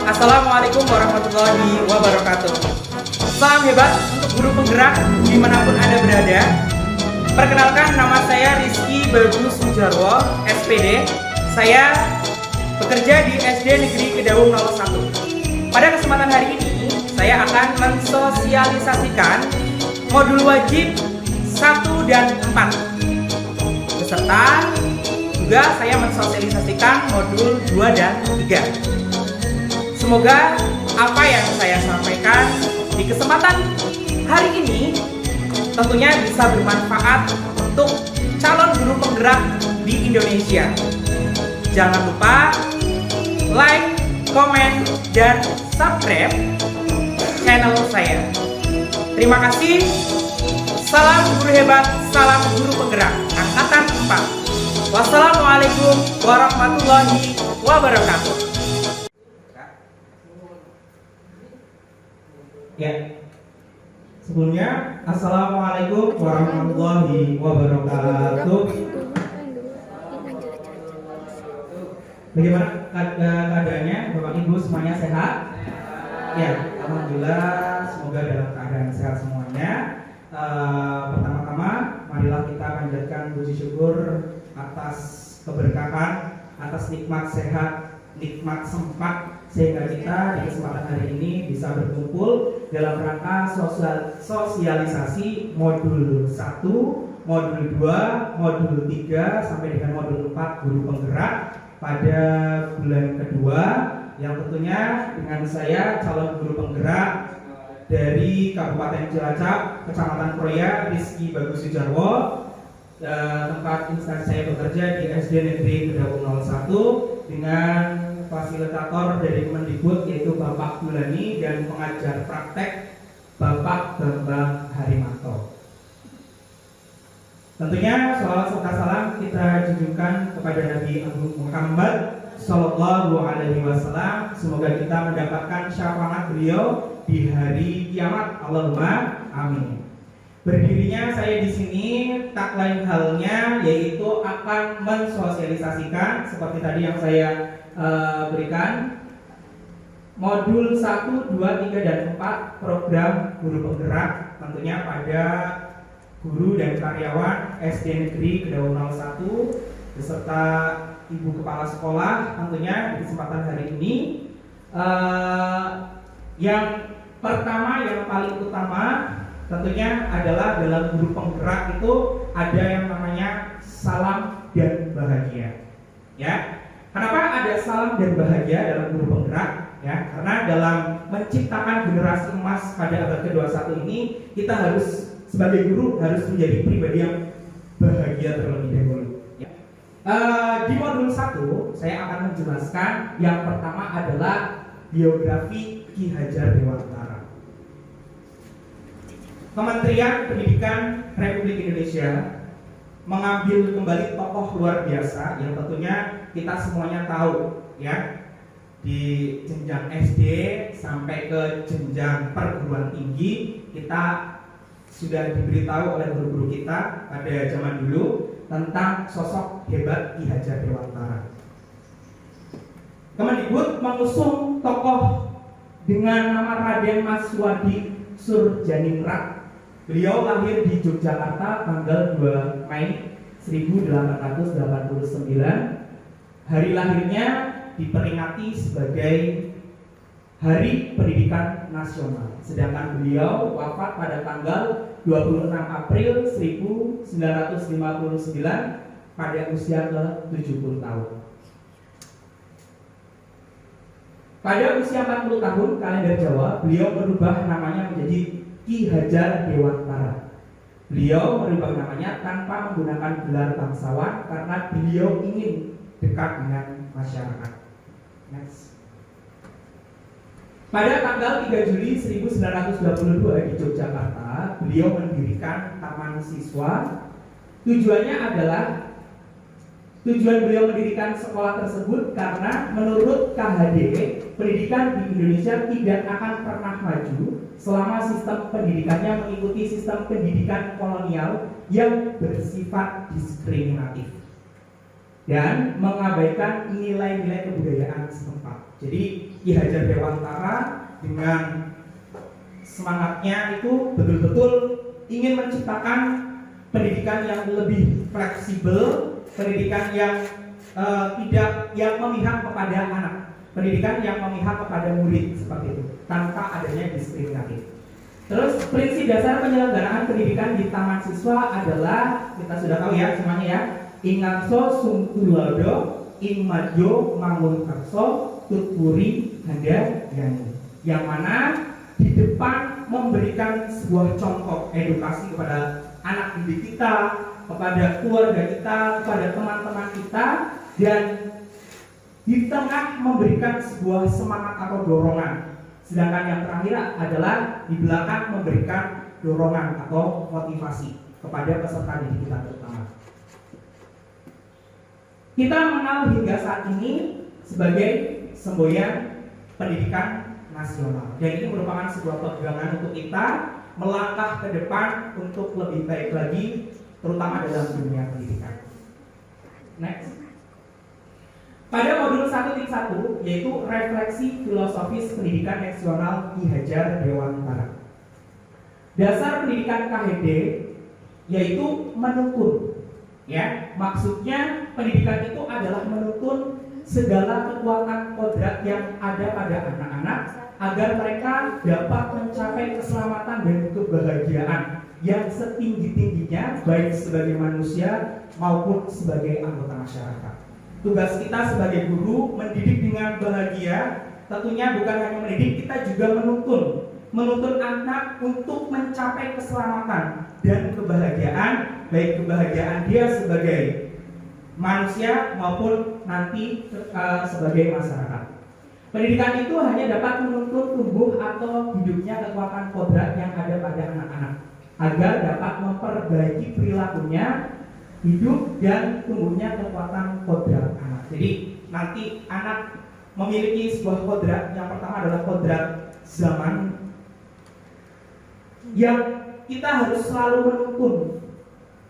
Assalamualaikum warahmatullahi wabarakatuh. Salam hebat untuk guru penggerak dimanapun Anda berada. Perkenalkan, nama saya Rizky Bagus Sujarwo, SPD. Saya bekerja di SD Negeri Kedaung 01. Pada kesempatan hari ini, saya akan mensosialisasikan modul wajib 1 dan 4. Beserta juga saya mensosialisasikan modul 2 dan 3. Semoga apa yang saya sampaikan di kesempatan hari ini tentunya bisa bermanfaat untuk calon guru penggerak di Indonesia. Jangan lupa like, komen, dan subscribe channel saya. Terima kasih. Salam guru hebat, salam guru penggerak angkatan 4. Wassalamualaikum warahmatullahi wabarakatuh. Ya, sebelumnya Assalamualaikum warahmatullahi wabarakatuh. Bagaimana keadaannya, Bapak Ibu semuanya sehat? Ya, alhamdulillah, semoga dalam keadaan sehat semuanya. Pertama-tama, marilah kita panjatkan puji syukur atas keberkahan, atas nikmat sehat, nikmat sempat, sehingga kita di kesempatan hari ini bisa berkumpul dalam rangka sosialisasi modul 1, modul 2, modul 3 sampai dengan modul 4 guru penggerak pada bulan kedua, yang tentunya dengan saya calon guru penggerak dari Kabupaten Cilacap, Kecamatan Kroya, Rizky Bagus Sujarwo. Tempat instansi saya bekerja di SD Negeri Kedaung 01 dengan fasilitator dari Kemendikbud yaitu Bapak Bulani dan pengajar praktek Bapak Bambang Harimanto. Tentunya sholawat serta salam kita junjungkan kepada Nabi Agung Muhammad Sallallahu Alaihi Wasallam. Semoga kita mendapatkan syafaat beliau di hari kiamat. Allahumma amin. Berdirinya saya di sini tak lain halnya yaitu akan mensosialisasikan seperti tadi yang saya berikan modul 1, 2, 3, dan 4 program guru penggerak tentunya pada guru dan karyawan SD Negeri Kedaung 01 beserta Ibu Kepala Sekolah tentunya di kesempatan hari ini. Yang pertama, yang paling utama tentunya adalah dalam guru penggerak itu ada yang namanya salam dan bahagia. Ya, kenapa ada salam dan bahagia dalam guru penggerak? Ya, karena dalam menciptakan generasi emas pada abad ke-21 ini kita harus sebagai guru harus menjadi pribadi yang bahagia terlebih dahulu. Ya. Di modul 1 saya akan menjelaskan yang pertama adalah biografi Ki Hajar Dewantara. Kementerian Pendidikan Republik Indonesia mengambil kembali tokoh luar biasa yang tentunya kita semuanya tahu ya, di jenjang SD sampai ke jenjang perguruan tinggi kita sudah diberitahu oleh guru-guru kita pada zaman dulu tentang sosok hebat Ki Hajar Dewantara. Kemendikbud mengusung tokoh dengan nama Raden Mas Suwadi Surjaningrat. Beliau lahir di Yogyakarta tanggal 2 Mei 1889. Hari lahirnya diperingati sebagai Hari Pendidikan Nasional. Sedangkan beliau wafat pada tanggal 26 April 1959 pada usia ke-70 tahun. Pada usia 40 tahun kalender Jawa, beliau merubah namanya menjadi Ki Hajar Dewantara. Beliau merubah namanya tanpa menggunakan gelar bangsawan karena beliau ingin dekat dengan masyarakat. Next. Pada tanggal 3 Juli 1922 di Yogyakarta, beliau mendirikan Taman Siswa. Tujuan beliau mendirikan sekolah tersebut karena menurut KHD, pendidikan di Indonesia tidak akan pernah maju selama sistem pendidikannya mengikuti sistem pendidikan kolonial yang bersifat diskriminatif. dan mengabaikan nilai-nilai kebudayaan setempat. Jadi Ki Hajar Dewantara dengan semangatnya itu betul-betul ingin menciptakan pendidikan yang lebih fleksibel, pendidikan yang tidak yang memihak kepada anak, pendidikan yang memihak kepada murid seperti itu, tanpa adanya diskriminatif. Terus prinsip dasar penyelenggaraan pendidikan di taman siswa adalah, kita sudah tahu ya semuanya ya, ingatso sungtulodo ing madyo mangun karso tutpuri handa yani, yang mana di depan memberikan sebuah contoh edukasi kepada anak didik kita, kepada keluarga kita, kepada teman-teman kita, dan di tengah memberikan sebuah semangat atau dorongan. Sedangkan yang terakhir adalah di belakang memberikan dorongan atau motivasi kepada peserta didik kita terutama. Kita mengenal hingga saat ini sebagai semboyan pendidikan nasional, dan ini merupakan sebuah pegangan untuk kita melangkah ke depan untuk lebih baik lagi, terutama dalam dunia pendidikan. Next. Pada modul 1.1 yaitu refleksi filosofis pendidikan nasional Ki Hajar Dewantara. Dasar pendidikan KHD yaitu menuntun. Ya, maksudnya pendidikan itu adalah menuntun segala kekuatan kodrat yang ada pada anak-anak agar mereka dapat mencapai keselamatan dan kebahagiaan yang setinggi-tingginya baik sebagai manusia maupun sebagai anggota masyarakat. Tugas kita sebagai guru mendidik dengan bahagia, tentunya bukan hanya mendidik, kita juga menuntun anak untuk mencapai keselamatan dan kebahagiaan, baik kebahagiaan dia sebagai manusia maupun nanti sebagai masyarakat. Pendidikan itu hanya dapat menuntun tumbuh atau hidupnya kekuatan kodrat yang ada pada anak-anak agar dapat memperbaiki perilakunya, hidup dan tumbuhnya kekuatan kodrat anak. Jadi nanti anak memiliki sebuah kodrat. Yang pertama adalah kodrat zaman, yang kita harus selalu menuntun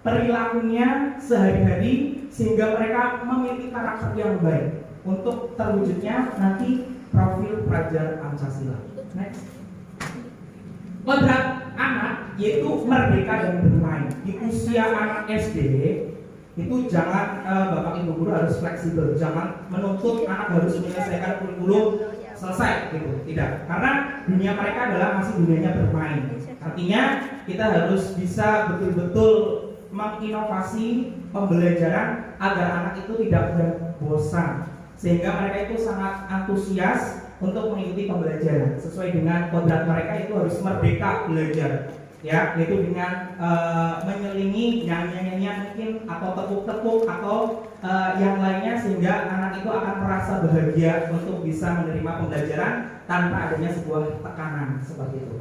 perilakunya sehari-hari sehingga mereka memiliki karakter yang baik untuk terwujudnya nanti profil pelajar Pancasila. Next. Kodrat anak yaitu merdeka dan bermain. Di usia anak SD itu jangan bapak ibu guru harus fleksibel, jangan menuntut anak harus menyelesaikan kurikulum selesai gitu, tidak. Karena dunia mereka adalah masih dunianya bermain. Artinya kita harus bisa betul-betul menginovasi pembelajaran agar anak itu tidak bosan, sehingga mereka itu sangat antusias untuk mengikuti pembelajaran sesuai dengan kodrat mereka. Itu harus merdeka belajar, ya, yaitu dengan menyelingi nyanyian mungkin atau tepuk-tepuk atau yang lainnya, sehingga anak itu akan merasa bahagia untuk bisa menerima pembelajaran tanpa adanya sebuah tekanan seperti itu.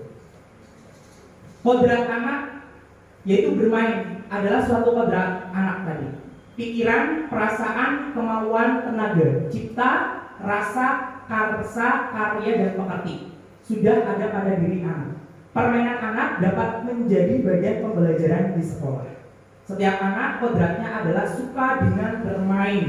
Kodrat anak yaitu bermain adalah suatu kodrat anak tadi. Pikiran, perasaan, kemauan, tenaga, cipta, rasa, karsa, karya, dan pekerti sudah ada pada diri anak. Permainan anak dapat menjadi bagian pembelajaran di sekolah. Setiap anak kodratnya adalah suka dengan bermain.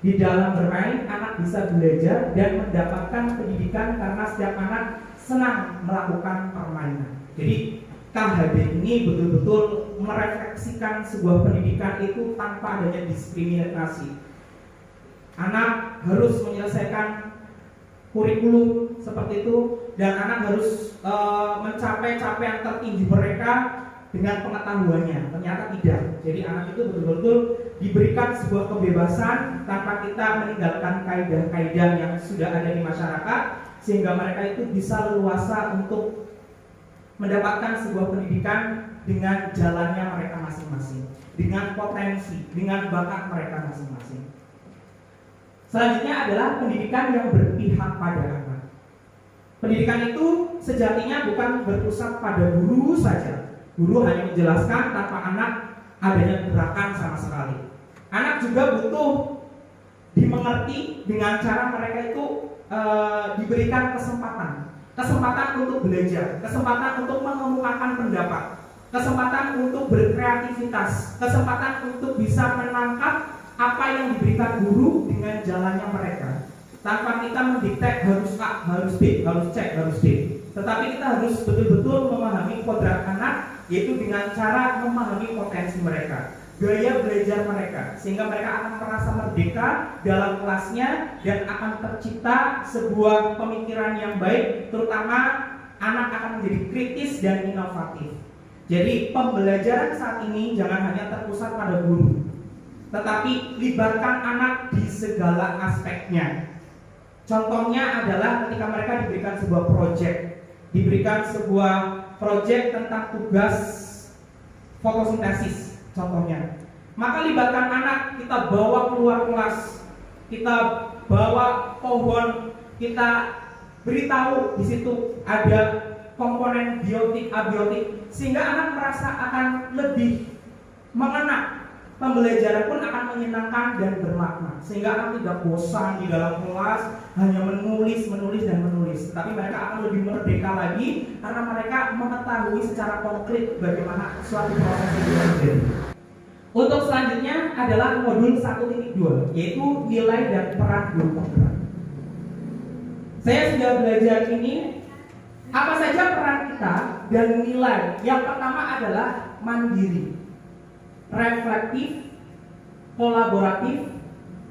Di dalam bermain, anak bisa belajar dan mendapatkan pendidikan karena setiap anak senang melakukan permainan. Jadi KHD ini betul-betul merefleksikan sebuah pendidikan itu tanpa adanya diskriminasi. Anak harus menyelesaikan kurikulum seperti itu, dan anak harus mencapai capaian tertinggi mereka dengan pengetahuannya. Ternyata tidak. Jadi anak itu betul-betul diberikan sebuah kebebasan tanpa kita meninggalkan kaidah-kaidah yang sudah ada di masyarakat, sehingga mereka itu bisa leluasa untuk mendapatkan sebuah pendidikan dengan jalannya mereka masing-masing, dengan potensi, dengan bakat mereka masing-masing. Selanjutnya adalah pendidikan yang berpihak pada anak. Pendidikan itu sejatinya bukan berpusat pada guru saja. Guru hanya menjelaskan tanpa anak adanya gerakan sama sekali. Anak juga butuh dimengerti dengan cara mereka itu diberikan kesempatan untuk belajar, kesempatan untuk mengemukakan pendapat, kesempatan untuk berkreativitas, kesempatan untuk bisa menangkap apa yang diberikan guru dengan jalannya mereka. Tanpa kita mendikte harus A, harus B, harus C, harus D. Tetapi kita harus betul-betul memahami kodrat anak, yaitu dengan cara memahami potensi mereka, gaya belajar mereka, sehingga mereka akan merasa merdeka dalam kelasnya dan akan tercipta sebuah pemikiran yang baik, terutama anak akan menjadi kritis dan inovatif. Jadi pembelajaran saat ini jangan hanya terpusat pada guru, tetapi libatkan anak di segala aspeknya. Contohnya adalah ketika mereka diberikan sebuah proyek tentang tugas fotosintesis contohnya. Maka libatkan anak, kita bawa keluar kelas, kita bawa pohon, kita beritahu di situ ada komponen biotik, abiotik, sehingga anak merasa akan lebih mengena. Pembelajaran pun akan menyenangkan dan bermakna, sehingga anak tidak bosan di dalam kelas hanya menulis, tetapi mereka akan lebih merdeka lagi karena mereka mengetahui secara konkret bagaimana suatu proses itu terjadi. Untuk selanjutnya adalah modul 1.2, yaitu nilai dan peran guru penggerak. Saya sudah belajar ini, apa saja peran kita dan nilai. Yang pertama adalah mandiri, reflektif, kolaboratif,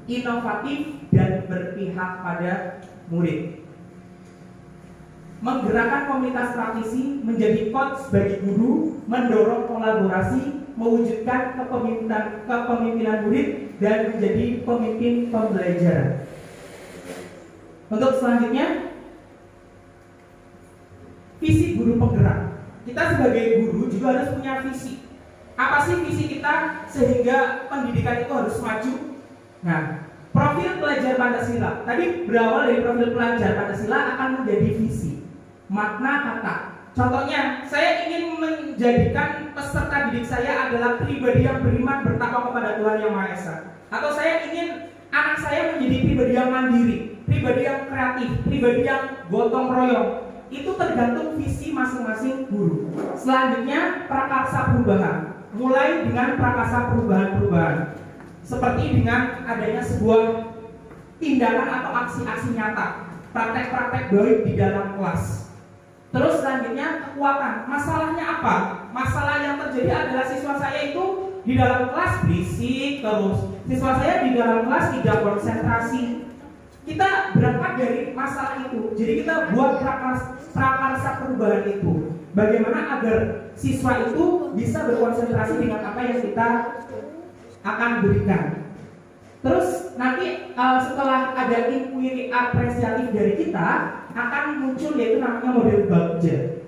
inovatif, dan berpihak pada murid. Menggerakkan komunitas praktisi, menjadi coach bagi guru, mendorong kolaborasi, mewujudkan kepemimpinan murid, dan menjadi pemimpin pembelajaran. Untuk selanjutnya, visi guru penggerak. Kita sebagai guru juga harus punya visi. Apa sih visi kita sehingga pendidikan itu harus maju? Nah, profil pelajar Pancasila. Tadi berawal dari profil pelajar Pancasila akan menjadi visi, makna kata. Contohnya, saya ingin menjadikan peserta didik saya adalah pribadi yang beriman, bertakwa kepada Tuhan Yang Maha Esa. Atau saya ingin anak saya menjadi pribadi yang mandiri, pribadi yang kreatif, pribadi yang gotong royong. Itu tergantung visi masing-masing guru. Selanjutnya, prakarsa perubahan. Mulai dengan prakarsa perubahan-perubahan, seperti dengan adanya sebuah tindakan atau aksi-aksi nyata, praktek-praktek baik di dalam kelas. Terus selanjutnya kekuatan. Masalahnya apa? Masalah yang terjadi adalah siswa saya itu di dalam kelas berisik terus. Siswa saya di dalam kelas tidak konsentrasi. Kita berangkat dari masalah itu. Jadi kita buat prakarsa perubahan itu. Bagaimana agar siswa itu bisa berkonsentrasi dengan apa yang kita akan berikan. Terus nanti setelah ada inquiry apresiatif dari kita, akan muncul yaitu namanya model Bagja.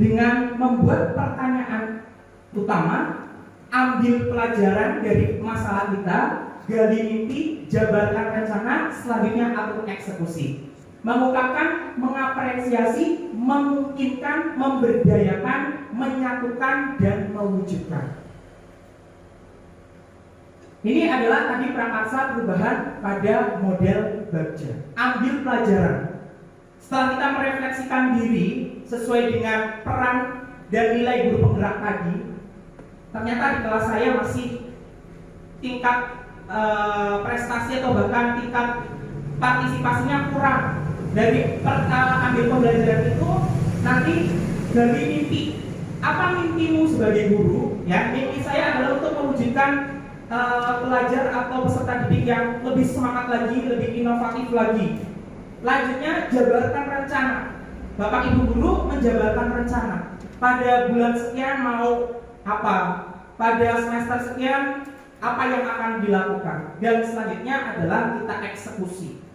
Dengan membuat pertanyaan utama, ambil pelajaran dari masalah kita, gali mimpi, jabarkan rencana, selanjutnya atur eksekusi. Mengungkapkan, mengapresiasi, memungkinkan, memberdayakan, menyatukan, dan mewujudkan. Ini adalah tadi prakarsa perubahan pada model Bagja. Ambil pelajaran. Setelah kita merefleksikan diri sesuai dengan peran dan nilai guru penggerak tadi, ternyata di kelas saya masih tingkat prestasi atau bahkan tingkat partisipasinya kurang. Dari ambil pembelajaran itu nanti gali mimpi. Apa mimpimu sebagai guru? Ya, mimpi saya adalah untuk mewujudkan pelajar atau peserta didik yang lebih semangat lagi, lebih inovatif lagi. Lanjutnya jabarkan rencana. Bapak Ibu guru menjabarkan rencana. Pada bulan sekian mau apa? Pada semester sekian apa yang akan dilakukan? Dan selanjutnya adalah kita eksekusi.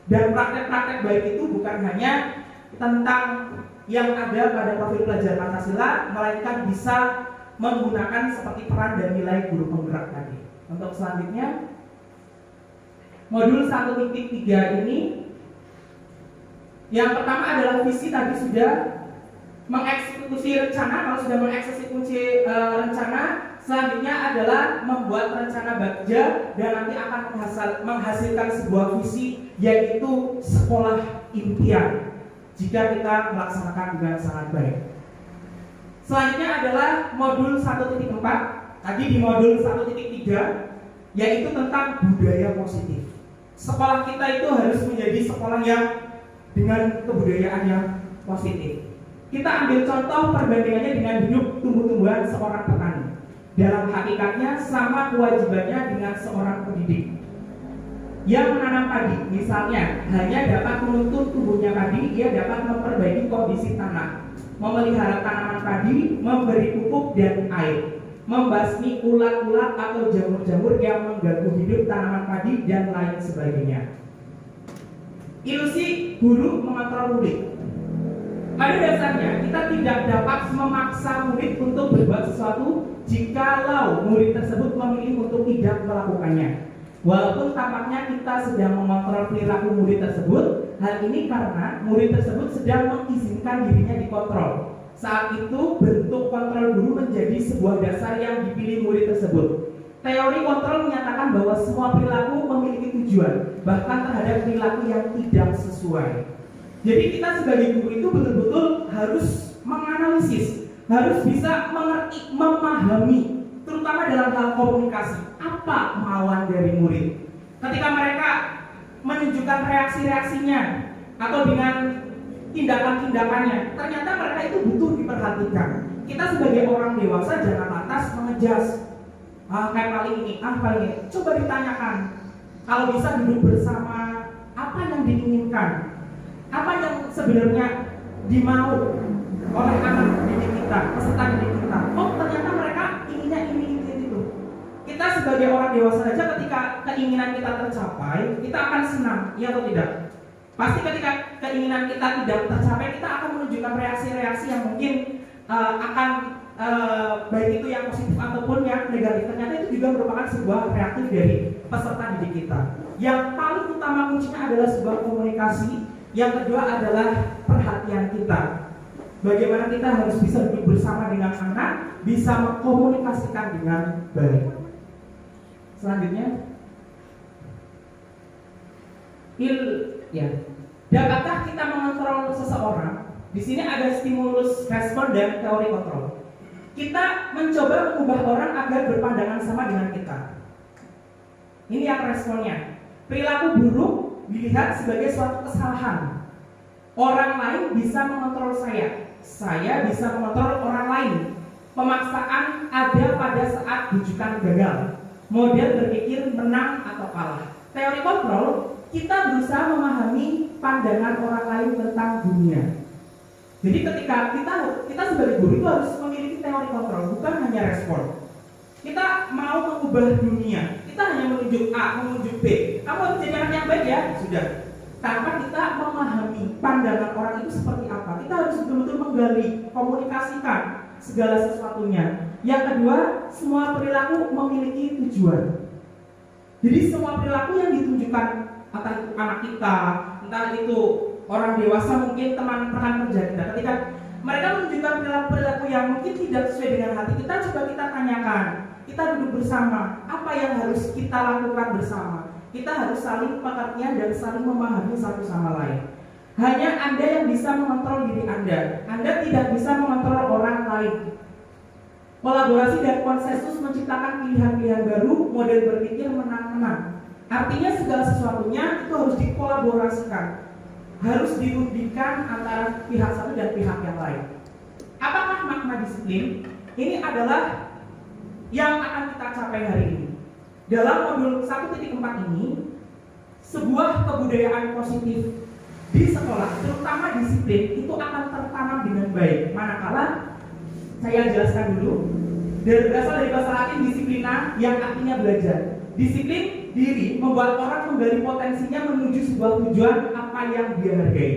Dan praktek-praktek baik itu bukan hanya tentang yang ada pada profil pelajar Pancasila, melainkan bisa menggunakan seperti peran dan nilai guru penggerak tadi. Untuk selanjutnya, modul 1.3 ini, yang pertama adalah visi tadi sudah mengeksekusi rencana. Kalau sudah mengeksekusi rencana, selanjutnya adalah membuat rencana Bagja dan nanti akan menghasilkan sebuah visi, yaitu sekolah impian jika kita melaksanakan dengan sangat baik. Selanjutnya adalah modul 1.4. Tadi di modul 1.3 yaitu tentang budaya positif. Sekolah kita itu harus menjadi sekolah yang dengan kebudayaan yang positif. Kita ambil contoh perbandingannya dengan hidup tumbuh-tumbuhan seorang petani. Dalam hakikatnya sama kewajibannya dengan seorang pendidik yang menanam padi. Misalnya hanya dapat menuntun tumbuhnya padi, ia dapat memperbaiki kondisi tanah, memelihara tanaman padi, memberi pupuk dan air, membasmi ulat-ulat atau jamur-jamur yang mengganggu hidup tanaman padi dan lain sebagainya. Ilusi guru mengontrol murid. Pada dasarnya kita tidak dapat memaksa murid untuk berbuat sesuatu jikalau murid tersebut memilih untuk tidak melakukannya. Walaupun tampaknya kita sedang mengontrol perilaku murid tersebut, hal ini karena murid tersebut sedang mengizinkan dirinya dikontrol. Saat itu bentuk kontrol guru menjadi sebuah dasar yang dipilih murid tersebut. Teori kontrol menyatakan bahwa semua perilaku memiliki tujuan, bahkan terhadap perilaku yang tidak sesuai. Jadi kita sebagai guru itu betul-betul harus menganalisis, harus bisa mengerti, memahami, terutama dalam hal komunikasi, apa kemauan dari murid. Ketika mereka menunjukkan reaksi-reaksinya atau dengan tindakan-tindakannya, ternyata mereka itu butuh diperhatikan. Kita sebagai orang dewasa jangan lantas mengejas, kayak paling ini, paling ini. Coba ditanyakan, kalau bisa duduk bersama, apa yang diinginkan, apa yang sebenarnya dimau oleh anak didik kita, peserta didik kita. Oh, ternyata mereka inginnya ini itu. Kita sebagai orang dewasa saja ketika keinginan kita tercapai, kita akan senang, iya atau tidak? Pasti ketika keinginan kita tidak tercapai, kita akan menunjukkan reaksi-reaksi yang mungkin akan baik itu yang positif ataupun yang negatif. Ternyata itu juga merupakan sebuah reaktif dari peserta didik kita. Yang paling utama kuncinya adalah sebuah komunikasi. Yang kedua adalah perhatian kita. Bagaimana kita harus bisa duduk bersama dengan anak, bisa mengkomunikasikan dengan baik. Selanjutnya, dapatkah kita mengontrol seseorang? Di sini ada stimulus respon dan teori kontrol. Kita mencoba mengubah orang agar berpandangan sama dengan kita. Ini yang responnya. Perilaku buruk dilihat sebagai suatu kesalahan. Orang lain bisa mengontrol saya bisa mengontrol orang lain. Pemaksaan ada pada saat bujukan gagal. Model berpikir menang atau kalah. Teori kontrol, kita berusaha memahami pandangan orang lain tentang dunia. Jadi ketika kita sebagai guru itu harus memiliki teori kontrol, bukan hanya respon. Kita mau mengubah dunia, kita hanya menunjuk A, menunjuk B. Kamu harus jadi anak yang baik ya, sudah. Tanpa kita memahami pandangan orang itu seperti apa, kita harus betul-betul menggali, komunikasikan segala sesuatunya. Yang kedua, semua perilaku memiliki tujuan. Jadi semua perilaku yang ditunjukkan, entah itu anak kita, entah itu orang dewasa, mungkin teman rekan kerja kita, ketika mereka menunjukkan perilaku yang mungkin tidak sesuai dengan hati kita, coba kita tanyakan, kita duduk bersama, apa yang harus kita lakukan bersama. Kita harus saling pengertian dan saling memahami satu sama lain. Hanya Anda yang bisa mengontrol diri Anda. Anda tidak bisa mengontrol orang lain. Kolaborasi dan konsensus menciptakan pilihan-pilihan baru, model berpikir menang-menang. Artinya segala sesuatunya itu harus dikolaborasikan, harus dirundingkan antara pihak satu dan pihak yang lain. Apakah makna disiplin? Ini adalah yang akan kita capai hari ini. Dalam modul 1.4 ini, sebuah kebudayaan positif di sekolah, terutama disiplin, itu akan tertanam dengan baik. Manakala, saya jelaskan dulu, berasal dari bahasa Latin disiplina, yang artinya belajar. Disiplin diri membuat orang menggali potensinya menuju sebuah tujuan apa yang dia hargai.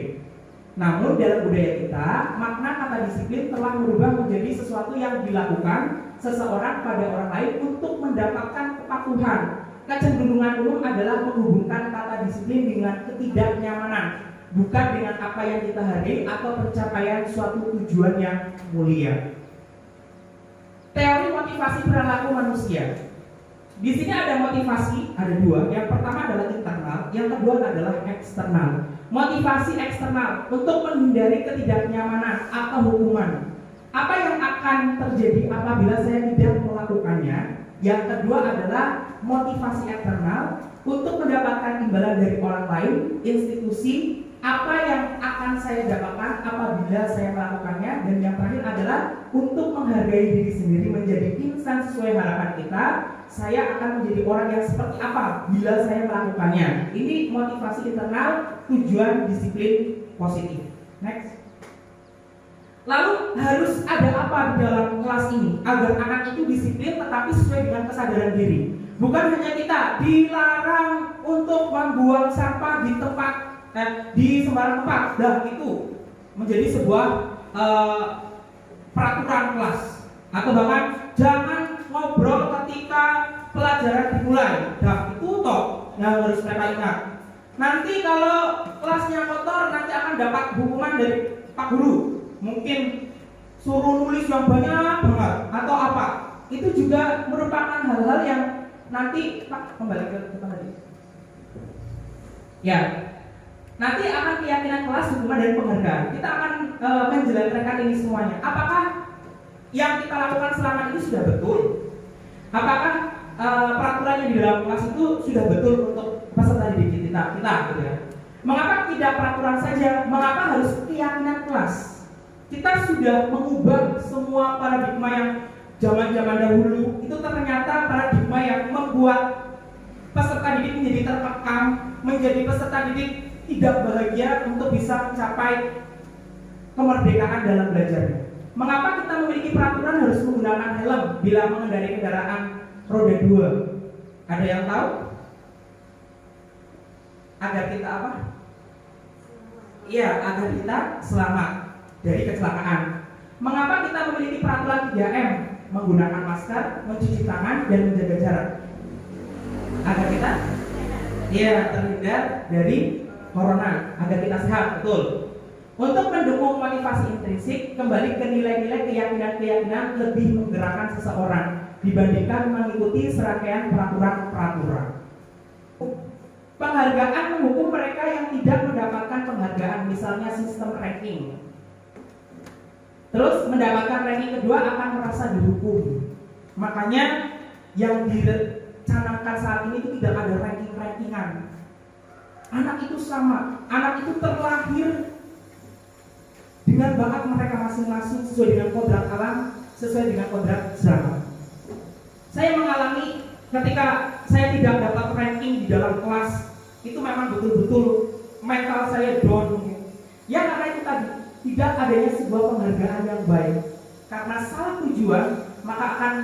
Namun dalam budaya kita, makna kata disiplin telah berubah menjadi sesuatu yang dilakukan seseorang pada orang lain untuk mendapatkan kepatuhan. Kecenderungan umum adalah menghubungkan kata disiplin dengan ketidaknyamanan, bukan dengan apa yang kita hargai atau pencapaian suatu tujuan yang mulia. Teori motivasi perilaku manusia. Di sini ada motivasi, ada dua. Yang pertama adalah internal, yang kedua adalah eksternal. Motivasi eksternal untuk menghindari ketidaknyamanan atau hukuman. Apa yang akan terjadi apabila saya tidak melakukannya? Yang kedua adalah motivasi eksternal untuk mendapatkan imbalan dari orang lain, institusi, apa yang akan saya dapatkan apabila saya melakukannya. Dan yang terakhir adalah untuk menghargai diri sendiri, menjadi insan sesuai harapan kita. Saya akan menjadi orang yang seperti apa bila saya melakukannya. Ini motivasi internal, tujuan disiplin positif. Next. Lalu harus ada apa di dalam kelas ini agar anak itu disiplin tetapi sesuai dengan kesadaran diri. Bukan hanya kita dilarang untuk membuang sampah di tempat di sembarang tempat. Dan itu menjadi sebuah peraturan kelas. Atau bahkan jangan ngobrol ketika pelajaran dimulai. Dan itu toh yang harus mereka ingat. Nanti kalau kelasnya kotor nanti akan dapat hukuman dari Pak Guru. Mungkin suruh nulis yang banyak banget atau apa. Itu juga merupakan hal-hal yang nanti Pak kembali ke tadi. Ya. Nanti akan keyakinan kelas, hukuman dan penghargaan. Kita akan menjelaskan ini semuanya. Apakah yang kita lakukan selama ini sudah betul? Apakah peraturan yang di dalam kelas itu sudah betul untuk peserta didik kita gitu ya? Mengapa tidak peraturan saja? Mengapa harus keyakinan kelas? Kita sudah mengubah semua paradigma yang zaman-zaman dahulu. Itu ternyata paradigma yang membuat peserta didik menjadi terkekang, menjadi peserta didik tidak bahagia untuk bisa mencapai kemerdekaan dalam belajarnya. Mengapa kita memiliki peraturan harus menggunakan helm bila mengendarai kendaraan roda 2? Ada yang tahu? Agar kita apa? Iya, agar kita selamat dari kecelakaan. Mengapa kita memiliki peraturan 3M? Menggunakan masker, mencuci tangan, dan menjaga jarak. Agar kita terhindar dari corona, agar kita sehat, betul. Untuk mendukung motivasi intrinsik, kembali ke nilai-nilai keyakinan-keyakinan lebih menggerakkan seseorang dibandingkan mengikuti serangkaian peraturan-peraturan. Penghargaan menghukum mereka yang tidak mendapatkan penghargaan, misalnya sistem ranking. Terus mendapatkan ranking kedua akan merasa dihukum. Makanya yang dicanangkan saat ini itu tidak ada ranking-rankingan. Anak itu sama, anak itu terlahir dengan bakat mereka masing-masing sesuai dengan kodrat alam, sesuai dengan kodrat zaman. Saya mengalami ketika saya tidak dapat ranking di dalam kelas, itu memang betul-betul mental saya down. Ya karena itu tadi, tidak adanya sebuah penghargaan yang baik. Karena salah tujuan, maka akan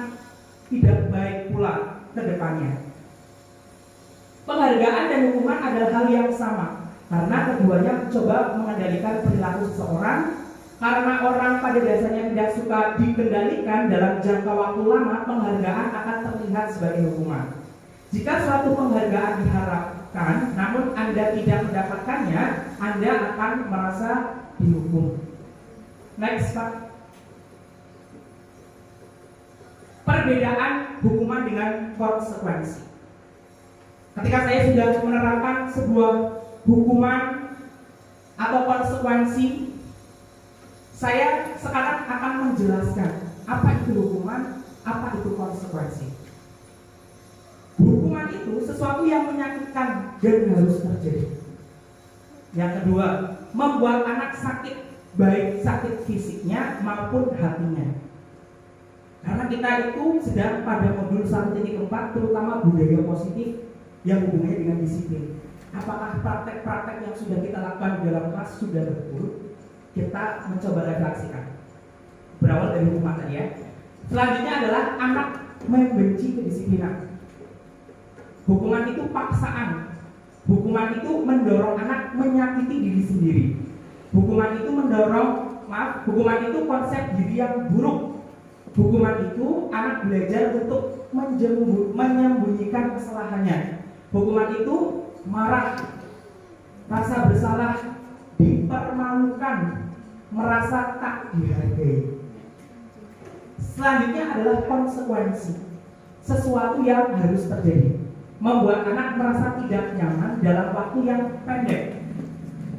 tidak baik pula ke depannya. Penghargaan dan hukuman adalah hal yang sama, karena keduanya mencoba mengendalikan perilaku seseorang. Karena orang pada dasarnya tidak suka dikendalikan dalam jangka waktu lama, penghargaan akan terlihat sebagai hukuman. Jika suatu penghargaan diharapkan, namun Anda tidak mendapatkannya, Anda akan merasa dihukum. Next, Pak. Perbedaan hukuman dengan konsekuensi. Ketika saya sudah menerapkan sebuah hukuman atau konsekuensi, saya sekarang akan menjelaskan apa itu hukuman, apa itu konsekuensi. Hukuman itu sesuatu yang menyakitkan dan harus terjadi. Yang kedua, membuat anak sakit, baik sakit fisiknya maupun hatinya. Karena kita itu sedang pada modul 1.4, terutama budaya positif yang hubungannya dengan disiplin. Apakah praktek-praktek yang sudah kita lakukan di dalam kelas sudah betul? Kita mencoba refleksikan. Berawal dari hukuman tadi ya. Selanjutnya adalah anak membenci kedisiplinan. Hukuman itu paksaan. Hukuman itu mendorong anak menyakiti diri sendiri. Hukuman itu hukuman itu konsep diri yang buruk. Hukuman itu anak belajar untuk menyembunyikan kesalahannya. Hukuman itu marah, rasa bersalah, dipermalukan, merasa tak dihargai. Selanjutnya adalah konsekuensi. Sesuatu yang harus terjadi, membuat anak merasa tidak nyaman dalam waktu yang pendek.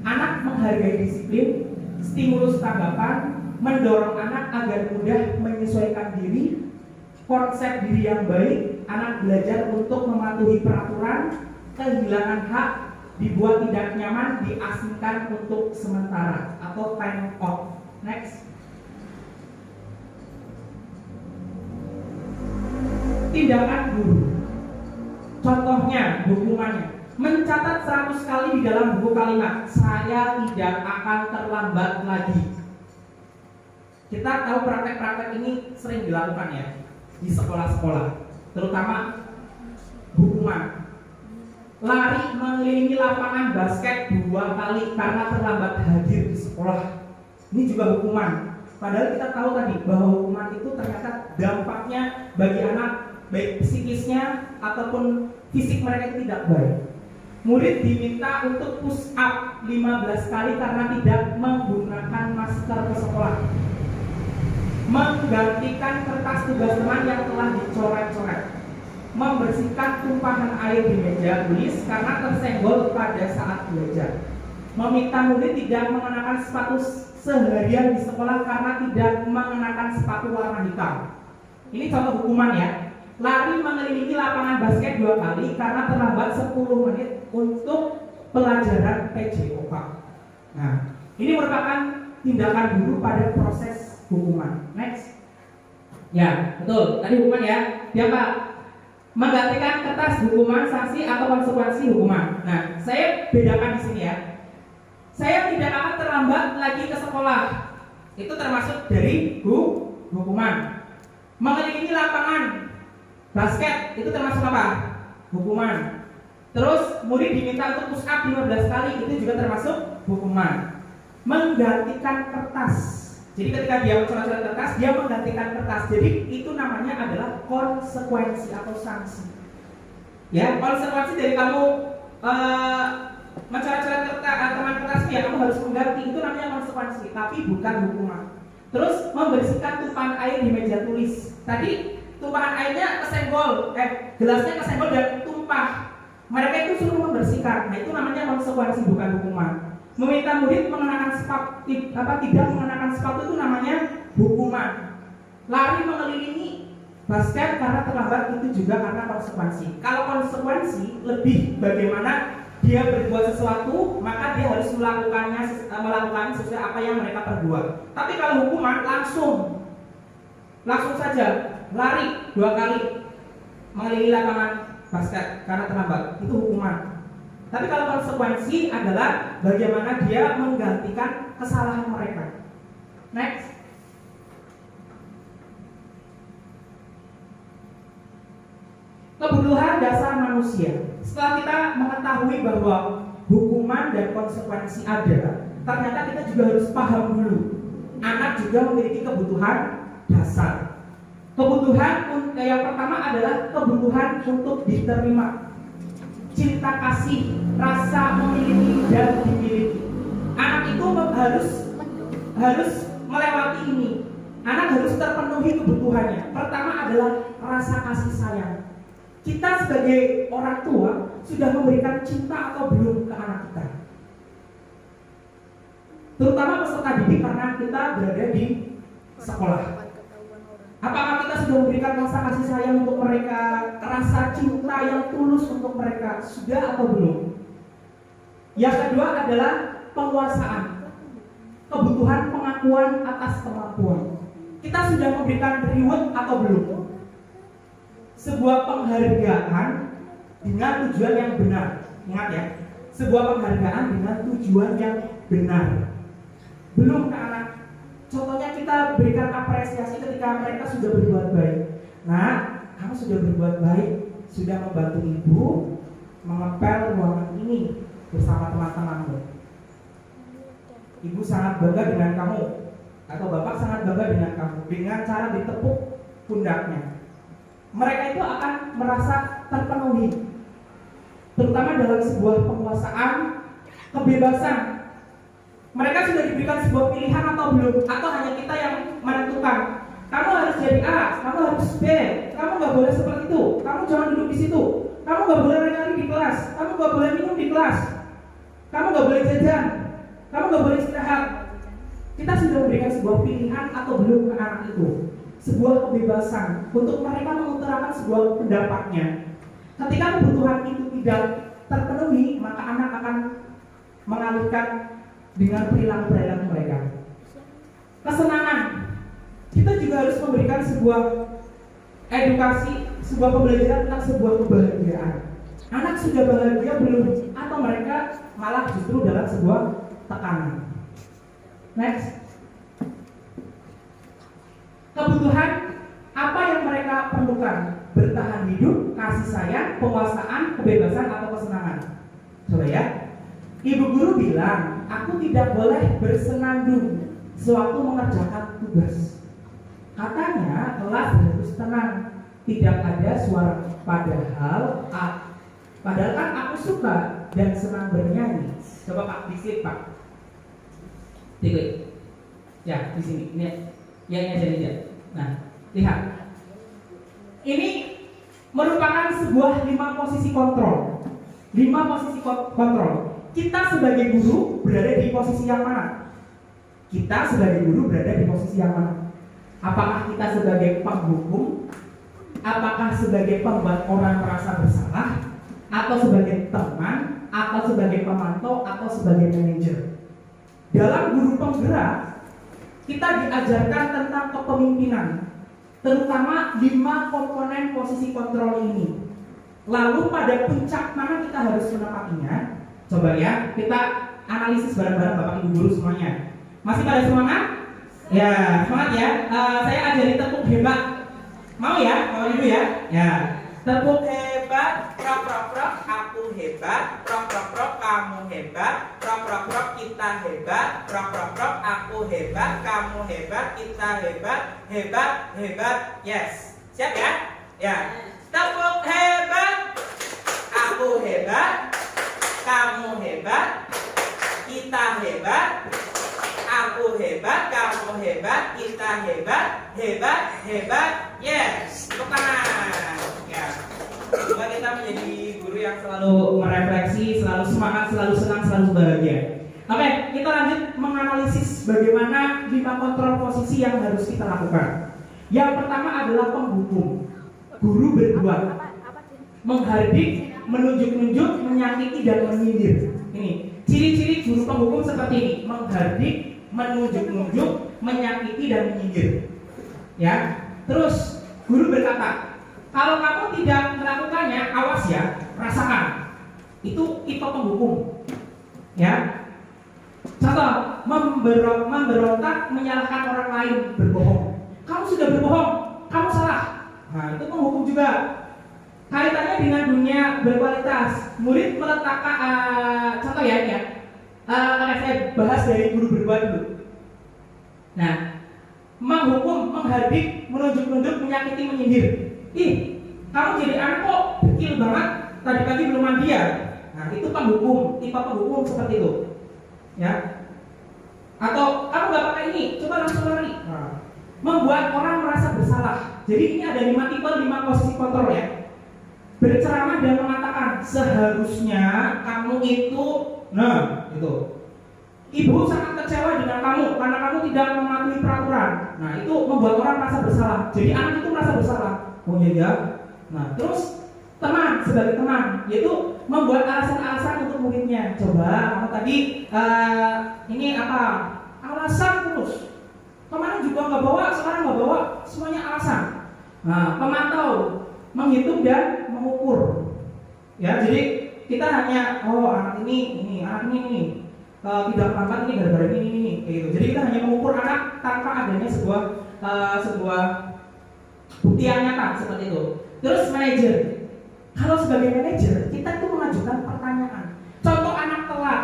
Anak menghargai disiplin, stimulus tanggapan, mendorong anak agar mudah menyesuaikan diri, konsep diri yang baik, anak belajar untuk mematuhi peraturan, kehilangan hak, dibuat tidak nyaman, diasingkan untuk sementara atau time off. Next. Tindakan guru. Contohnya, hukumannya. Mencatat 100 kali di dalam buku kalimat, saya tidak akan terlambat lagi. Kita tahu praktek-praktek ini sering dilakukan ya di sekolah-sekolah, terutama hukuman. Lari mengelilingi lapangan basket 2 kali karena terlambat hadir di sekolah. Ini juga hukuman. Padahal kita tahu tadi bahwa hukuman itu ternyata dampaknya bagi anak, baik psikisnya ataupun fisik mereka itu tidak baik. Murid diminta untuk push up 15 kali karena tidak menggunakan masker ke sekolah. Menggantikan kertas tugas teman yang telah dicoret-coret. Membersihkan tumpahan air di meja tulis karena tersenggol pada saat belajar. Meminta murid tidak mengenakan sepatu seharian di sekolah karena tidak mengenakan sepatu warna hitam. Ini contoh hukuman ya. Lari mengelilingi lapangan basket 2 kali karena terlambat 10 menit untuk pelajaran PJOK. Nah, ini merupakan tindakan guru pada proses hukuman. Next. Ya, betul. Tadi hukuman ya. Dia apa? Menggantikan kertas hukuman, sanksi atau konsekuensi hukuman. Nah, saya bedakan di sini ya. Saya tidak akan terlambat lagi ke sekolah. Itu termasuk dari hukuman. Mengelilingi lapangan basket itu termasuk apa? Hukuman. Terus murid diminta untuk push up 15 kali itu juga termasuk hukuman. Menggantikan kertas. Jadi ketika dia mencoret-coret kertas, dia menggantikan kertas. Jadi itu namanya adalah konsekuensi atau sanksi. Ya, konsekuensi dari kamu mencoret-coret teman kertas ya, kamu harus mengganti, itu namanya konsekuensi, tapi bukan hukuman. Terus membersihkan tumpahan air di meja tulis. Tadi tumpahan airnya kesenggol, gelasnya kesenggol dan tumpah. Mereka itu suruh membersihkan. Nah, itu namanya konsekuensi bukan hukuman. Meminta murid mengenakan sepatu, tidak mengenakan sepatu itu namanya hukuman. Lari mengelilingi basket karena terlambat itu juga karena konsekuensi. Kalau konsekuensi lebih bagaimana dia berbuat sesuatu, maka dia harus melakukan sesuai apa yang mereka perbuat. Tapi kalau hukuman langsung saja lari 2 kali mengelilingi lapangan basket karena terlambat, itu hukuman. Tapi kalau konsekuensi adalah bagaimana dia menggantikan kesalahan mereka. Next. Kebutuhan dasar manusia. Setelah kita mengetahui bahwa hukuman dan konsekuensi ada, ternyata kita juga harus paham dulu. Anak juga memiliki kebutuhan dasar. Kebutuhan yang pertama adalah kebutuhan untuk diterima. Cinta kasih, rasa memiliki dan dimiliki. Anak itu harus melewati ini. Anak harus terpenuhi kebutuhannya. Pertama adalah rasa kasih sayang. Kita sebagai orang tua sudah memberikan cinta atau belum ke anak kita? Terutama peserta didik karena kita berada di sekolah. Apakah kita sudah memberikan rasa kasih sayang untuk mereka, rasa cinta yang tulus untuk mereka, sudah atau belum? Yang kedua adalah penguasaan, kebutuhan pengakuan atas kemampuan. Kita sudah memberikan reward atau belum? Sebuah penghargaan dengan tujuan yang benar. Ingat ya, sebuah penghargaan dengan tujuan yang benar. Belum ke anak. Contohnya kita berikan apresiasi ketika mereka sudah berbuat baik. Nah, kamu sudah berbuat baik, sudah membantu ibu mengepel ruangan ini bersama teman-temanmu. Ibu sangat bangga dengan kamu, atau bapak sangat bangga dengan kamu, dengan cara ditepuk pundaknya. Mereka itu akan merasa terpenuhi, terutama dalam sebuah penguasaan, kebebasan. Mereka sudah diberikan sebuah pilihan atau belum? Atau hanya kita yang menentukan? Kamu harus jadi A, kamu harus B, kamu nggak boleh seperti itu, kamu jangan duduk di situ, kamu nggak boleh lari di kelas, kamu nggak boleh minum di kelas, kamu nggak boleh jajan, kamu nggak boleh istirahat. Kita sudah memberikan sebuah pilihan atau belum ke anak itu? sebuah kebebasan untuk mereka mengutarakan sebuah pendapatnya. Ketika kebutuhan itu tidak terpenuhi, maka anak akan mengalihkan dengan perilaku-perilaku mereka. Kesenangan, kita juga harus memberikan sebuah edukasi, sebuah pembelajaran tentang sebuah kebahagiaan. Anak sudah bahagia belum? Atau mereka malah justru dalam sebuah tekanan. Next. Kebutuhan apa yang mereka perlukan? Bertahan hidup, kasih sayang, penguasaan, kebebasan, atau kesenangan. Coba ya. Ibu guru bilang, aku tidak boleh bersenandung sewaktu mengerjakan tugas. Katanya kelas harus tenang, tidak ada suara. Padahal kan aku suka dan senang bernyanyi. Coba Pak, diklik Pak. Diklik. Ya, di sini. Ini aja. Nah, lihat. Ini merupakan sebuah 5 posisi kontrol. 5 posisi kontrol. Kita sebagai guru berada di posisi yang mana? Apakah kita sebagai penghukum? Apakah sebagai pembuat orang merasa bersalah? Atau sebagai teman? Atau sebagai pemantau? Atau sebagai manajer? Dalam guru penggerak, kita diajarkan tentang kepemimpinan, terutama 5 komponen posisi kontrol ini. Lalu pada puncak mana kita harus menempatinya? Coba ya, kita analisis bareng-bareng Bapak Ibu guru semuanya. Masih pada semangat? Ya, semangat ya. Saya ajari tepuk hebat. Mau ya, Bapak Ibu ya? Ya. Tepuk hebat, prok prok prok, aku hebat, prok prok prok, kamu hebat, prok prok prok, kita hebat, prok prok prok, aku hebat, kamu hebat, kita hebat, hebat, hebat, yes. Siap ya? Ya. Tepuk hebat, aku hebat, kamu hebat, kita hebat, aku hebat, kamu hebat, kita hebat, hebat, hebat, yes. Tepuk tangan. Ya. Coba kita menjadi guru yang selalu merefleksi, selalu semangat, selalu senang, selalu bahagia. Oke, kita lanjut menganalisis bagaimana 5 kontrol posisi yang harus kita lakukan. Yang pertama adalah penghukum. Guru berbuat, menghardik, menunjuk-nunjuk, menyakiti, dan menyindir. Ini ciri-ciri guru penghukum seperti ini: menghardik, menunjuk-nunjuk, menyakiti, dan menyindir. Ya, terus guru berkata, kalau kamu tidak melakukannya, awas ya, rasakan. Itu tipe penghukum. Ya. Contoh, memberontak, menyalahkan orang lain, berbohong. Kamu sudah berbohong, kamu salah. Nah, itu penghukum juga. Kaitannya dengan dunia berkualitas. Murid meletakkan, contoh ya, saya bahas dari guru berbuat dulu. Nah, menghukum, menghardik, menunjuk-nunjuk, menyakiti, menyindir. Ih, kamu jadi anak kok kecil banget, tadi pagi belum mandi ya. Nah, itu penghukum, tipe penghukum seperti itu. Ya. Atau kamu gak pakai ini, coba langsung lari. Nah, membuat orang merasa bersalah. Jadi ini ada 5 tipe, 5 posisi kontrol ya. Berceramah dan mengatakan seharusnya kamu itu, nah itu. Ibu sangat kecewa dengan kamu karena kamu tidak mematuhi peraturan. Nah, itu membuat orang merasa bersalah. Jadi anak itu merasa bersalah. Oh iya. Nah, terus teman, sebagai teman, yaitu membuat alasan-alasan untuk muridnya. Coba kamu tadi ini apa? Alasan terus. Kemarin juga nggak bawa, sekarang nggak bawa, semuanya alasan. Nah, pemantau, menghitung dan mengukur. Ya, jadi kita hanya anak ini, anak ini. Tidak melambat ini gara-gara ini kayak gitu. Jadi kita hanya mengukur anak tanpa adanya sebuah bukti yang nyata seperti itu. Terus manajer. Kalau sebagai manajer, kita itu mengajukan pertanyaan. Contoh anak telat.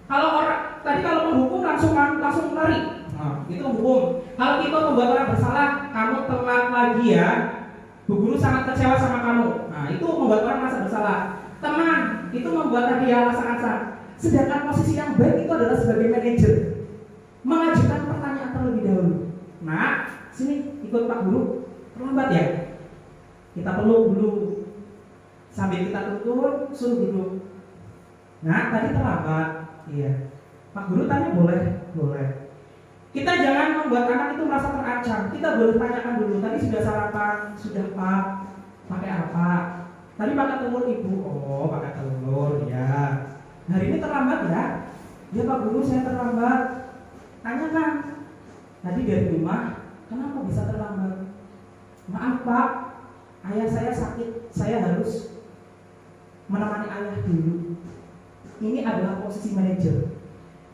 Kalau menghukum langsung lari. Nah, itu menghukum. Kalau kita membuat orang bersalah, kamu telat lagi ya. Bu guru sangat kecewa sama kamu. Nah, itu membuat orang merasa bersalah. Teman, itu membuat tadi alasan-alasan. Sedangkan posisi yang baik itu adalah sebagai manajer, mengajukan pertanyaan terlebih dahulu. Nah, sini ikut Pak Guru, terlambat ya. Kita peluk dulu, sambil kita tutur, suruh duduk. Nah, tadi terlambat, iya. Pak Guru tanya boleh. Kita jangan membuat anak itu merasa terancam. Kita boleh tanyakan dulu, tadi sudah sarapan? Sudah Pak. Pakai apa? Tadi pakai telur Ibu. Oh, pakai telur ya. Hari ini terlambat ya? Ya Pak Guru, saya terlambat. Tanyakan. Tadi dari rumah, kenapa bisa terlambat? Maaf Pak, ayah saya sakit. Saya harus menemani ayah dulu. Ini adalah posisi manajer.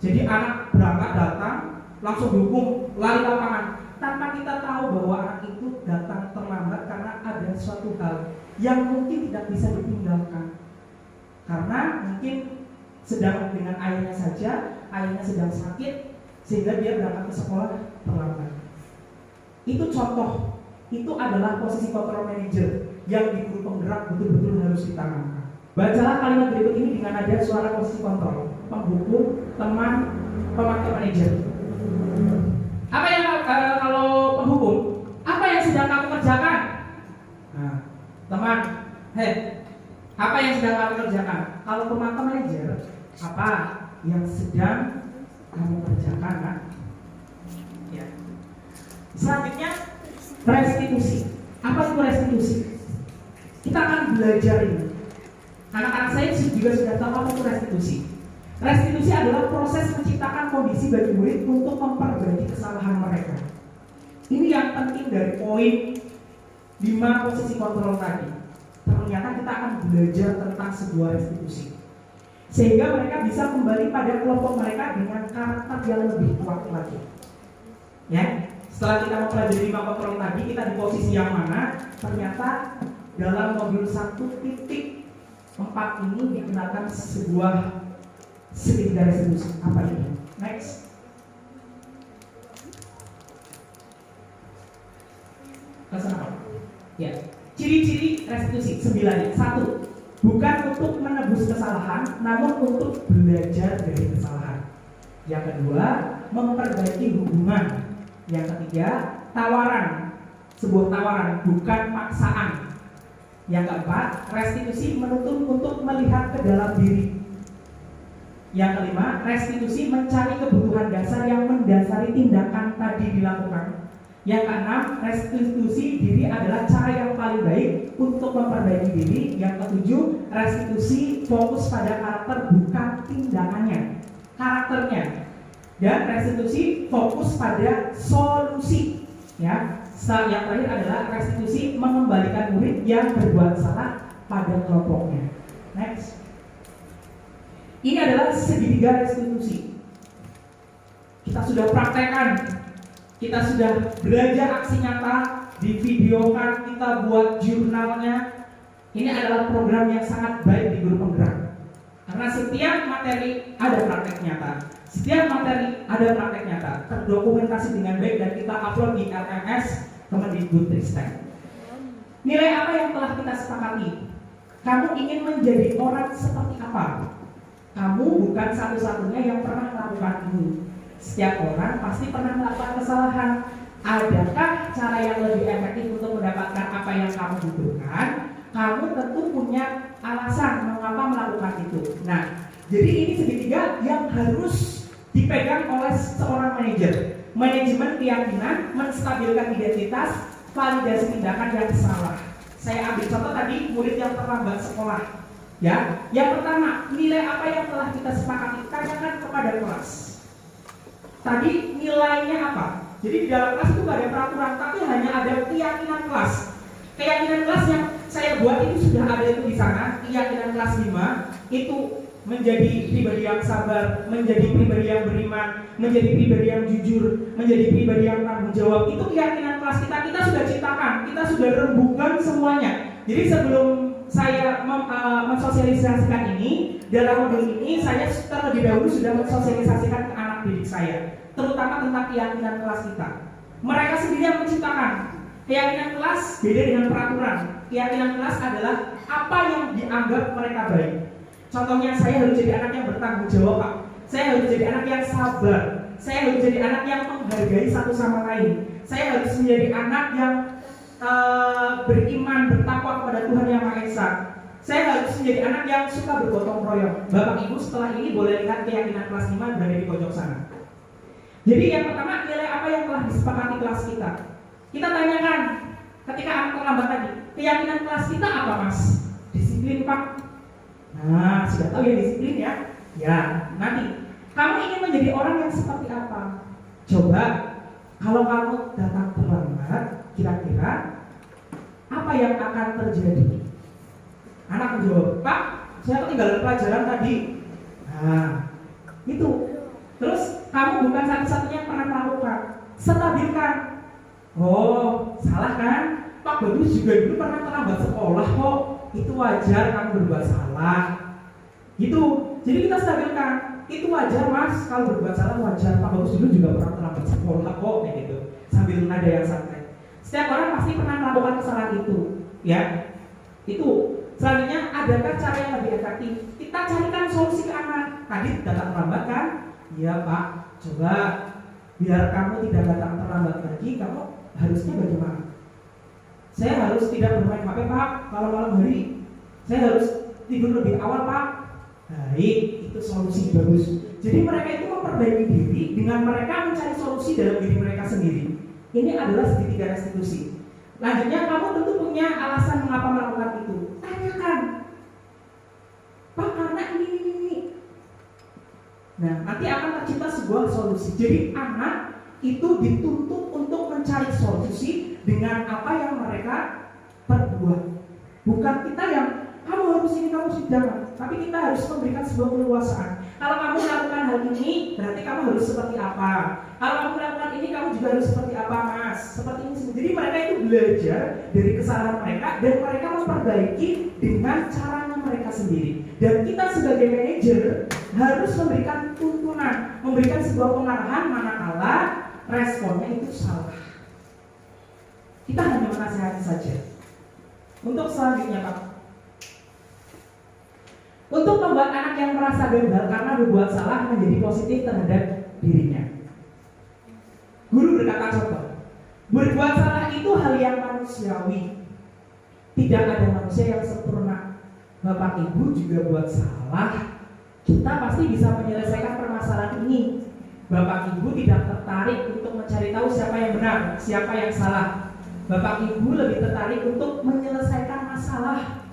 Jadi anak berangkat datang, langsung dihukum, lari lapangan, tanpa kita tahu bahwa anak itu datang terlambat karena ada suatu hal yang mungkin tidak bisa ditinggalkan. Karena mungkin sedang dengan ayahnya saja, ayahnya sedang sakit, sehingga dia berangkat ke sekolah terlambat. Itu contoh, itu adalah posisi control manager yang di guru penggerak betul-betul harus ditanamkan. Bacalah kalimat berikut ini dengan ada suara posisi kontrol, penghukum, teman, pemakai manajer. Apa yang kalau penghukum? Apa yang sedang kamu kerjakan? Nah, teman, apa yang sedang kamu kerjakan? Kalau pemakai manajer, apa yang sedang kamu kerjakan? Nah? Ya. Selanjutnya, restitusi. Apa itu restitusi? Kita akan belajar ini. Anak-anak saya juga sudah tahu apa itu restitusi. Restitusi adalah proses menciptakan kondisi bagi murid untuk memperbaiki kesalahan mereka. Ini yang penting dari poin 5 posisi kontrol tadi. Ternyata kita akan belajar tentang sebuah restitusi, sehingga mereka bisa kembali pada kelompok mereka dengan karakter yang lebih kuat lagi. Ya, setelah kita mempelajari 5 kontrol tadi, kita di posisi yang mana? Ternyata dalam modul 1.4 ini digunakan sebuah segitiga restitusi. Apa ini? Next. Kesan apa? Ya. Ciri-ciri restitusi 9. 1. Bukan untuk menebus kesalahan, namun untuk belajar dari kesalahan. Yang kedua, memperbaiki hubungan. Yang ketiga, tawaran. Sebuah tawaran, bukan paksaan. Yang keempat, restitusi menuntut untuk melihat ke dalam diri. Yang kelima, restitusi mencari kebutuhan dasar yang mendasari tindakan tadi dilakukan. Yang keenam, restitusi diri adalah cara yang paling baik untuk memperbaiki diri. Yang ketujuh, restitusi fokus pada karakter bukan tindakannya, karakternya. Dan restitusi fokus pada solusi. Ya. Yang terakhir adalah restitusi mengembalikan murid yang berbuat salah pada kelompoknya. Next. Ini adalah segitiga restitusi. Kita sudah praktekkan, kita sudah belajar aksi nyata, divideokan, kita buat jurnalnya. Ini adalah program yang sangat baik di guru penggerak. Karena setiap materi ada praktek nyata. Setiap materi ada praktek nyata, terdokumentasi dengan baik dan kita upload di LMS Kemendikbudristek. Nilai apa yang telah kita sepakati? Kamu ingin menjadi orang seperti apa? Kamu bukan satu-satunya yang pernah melakukan ini. Setiap orang pasti pernah melakukan kesalahan. Adakah cara yang lebih efektif untuk mendapatkan apa yang kamu butuhkan? Kamu tentu punya alasan mengapa melakukan itu. Nah, jadi ini segitiga yang harus dipegang oleh seorang manajer. Manajemen keyakinan, menstabilkan identitas, validasi tindakan yang salah. Saya ambil contoh tadi murid yang terlambat sekolah. Ya, yang pertama, nilai apa yang telah kita sepakati? Tanyakan kepada kelas. Tadi nilainya apa? Jadi di dalam kelas itu tidak ada peraturan, tapi hanya ada keyakinan kelas. Keyakinan kelas yang saya buat itu sudah ada itu di sana. Keyakinan kelas 5 itu menjadi pribadi yang sabar, menjadi pribadi yang beriman, menjadi pribadi yang jujur, menjadi pribadi yang tanggung jawab. Itu keyakinan kelas kita sudah ciptakan, kita sudah rembukan semuanya. Jadi sebelum saya mensosialisasikan ini, dalam modul ini saya terlebih dahulu sudah mensosialisasikan ke anak didik saya, terutama tentang keyakinan kelas kita. Mereka sendiri yang menciptakan. Keyakinan kelas beda dengan peraturan. Keyakinan kelas adalah apa yang dianggap mereka baik. Contohnya, saya harus jadi anak yang bertanggung jawab, Pak. Saya harus jadi anak yang sabar. Saya harus jadi anak yang menghargai satu sama lain. Saya harus menjadi anak yang beriman, bertakwa kepada Tuhan Yang Maha Esa. Saya harus menjadi anak yang suka bergotong royong. Bapak Ibu setelah ini boleh lihat keyakinan kelas 5 berada di pojok sana. Jadi yang pertama, nilai apa yang telah disepakati kelas kita. Kita tanyakan ketika anak terlambat tadi, keyakinan kelas kita apa mas? Disiplin pak. Nah, sudah tahu ya disiplin ya. Ya, nanti kamu ingin menjadi orang yang seperti apa? Coba, kalau kamu datang terlambat, kira-kira apa yang akan terjadi? Anak menjawab, Pak, saya ketinggalan pelajaran tadi. Nah, itu. Terus kamu bukan satu-satunya yang pernah melakukan. Stabilkan. Oh, salah kan? Pak Bagus juga dulu pernah terlambat sekolah kok. Itu wajar kamu berbuat salah. Gitu. Jadi kita stabilkan. Itu wajar mas, kalau berbuat salah wajar. Pak Bagus dulu juga pernah terlambat sekolah kok, kayak gitu. Sambil nada yang santai. Setiap orang pasti pernah melakukan kesalahan itu, ya. Itu. Selanjutnya, adakah cara yang lebih efektif? Kita carikan solusi ke anak. Tadi datang terlambat kan? Iya Pak. Coba biar kamu tidak datang terlambat lagi, kamu harusnya bagaimana? Saya harus tidak bermain HP Pak. Kalau malam hari, saya harus tidur lebih awal Pak. Baik, itu solusi bagus. Jadi mereka itu memperbaiki diri dengan mereka mencari solusi dalam diri mereka sendiri. Ini adalah segitiga restitusi. Lanjutnya, kamu tentu punya alasan mengapa melakukan itu. Tanyakan, Pak karena ini. Nah, nanti akan tercipta sebuah solusi. Jadi anak itu dituntut untuk mencari solusi dengan apa yang mereka perbuat. Bukan kita yang kamu harus ini, kamu harus jangan. Tapi kita harus memberikan sebuah keleluasaan. Kalau kamu melakukan hal ini, berarti kamu harus seperti apa? Kalau kamu melakukan ini, kamu juga harus seperti apa, Mas? Seperti ini. Jadi mereka itu belajar dari kesalahan mereka dan mereka memperbaiki dengan caranya mereka sendiri. Dan kita sebagai manajer harus memberikan tuntunan, memberikan sebuah pengarahan manakala responnya itu salah. Kita hanya menasihati saja. Untuk selanjutnya, Pak. Untuk membuat anak yang merasa gagal karena berbuat salah menjadi positif terhadap dirinya. Guru berkata contoh, berbuat salah itu hal yang manusiawi. Tidak ada manusia yang sempurna. Bapak Ibu juga buat salah. Kita pasti bisa menyelesaikan permasalahan ini. Bapak Ibu tidak tertarik untuk mencari tahu siapa yang benar, siapa yang salah. Bapak Ibu lebih tertarik untuk menyelesaikan masalah.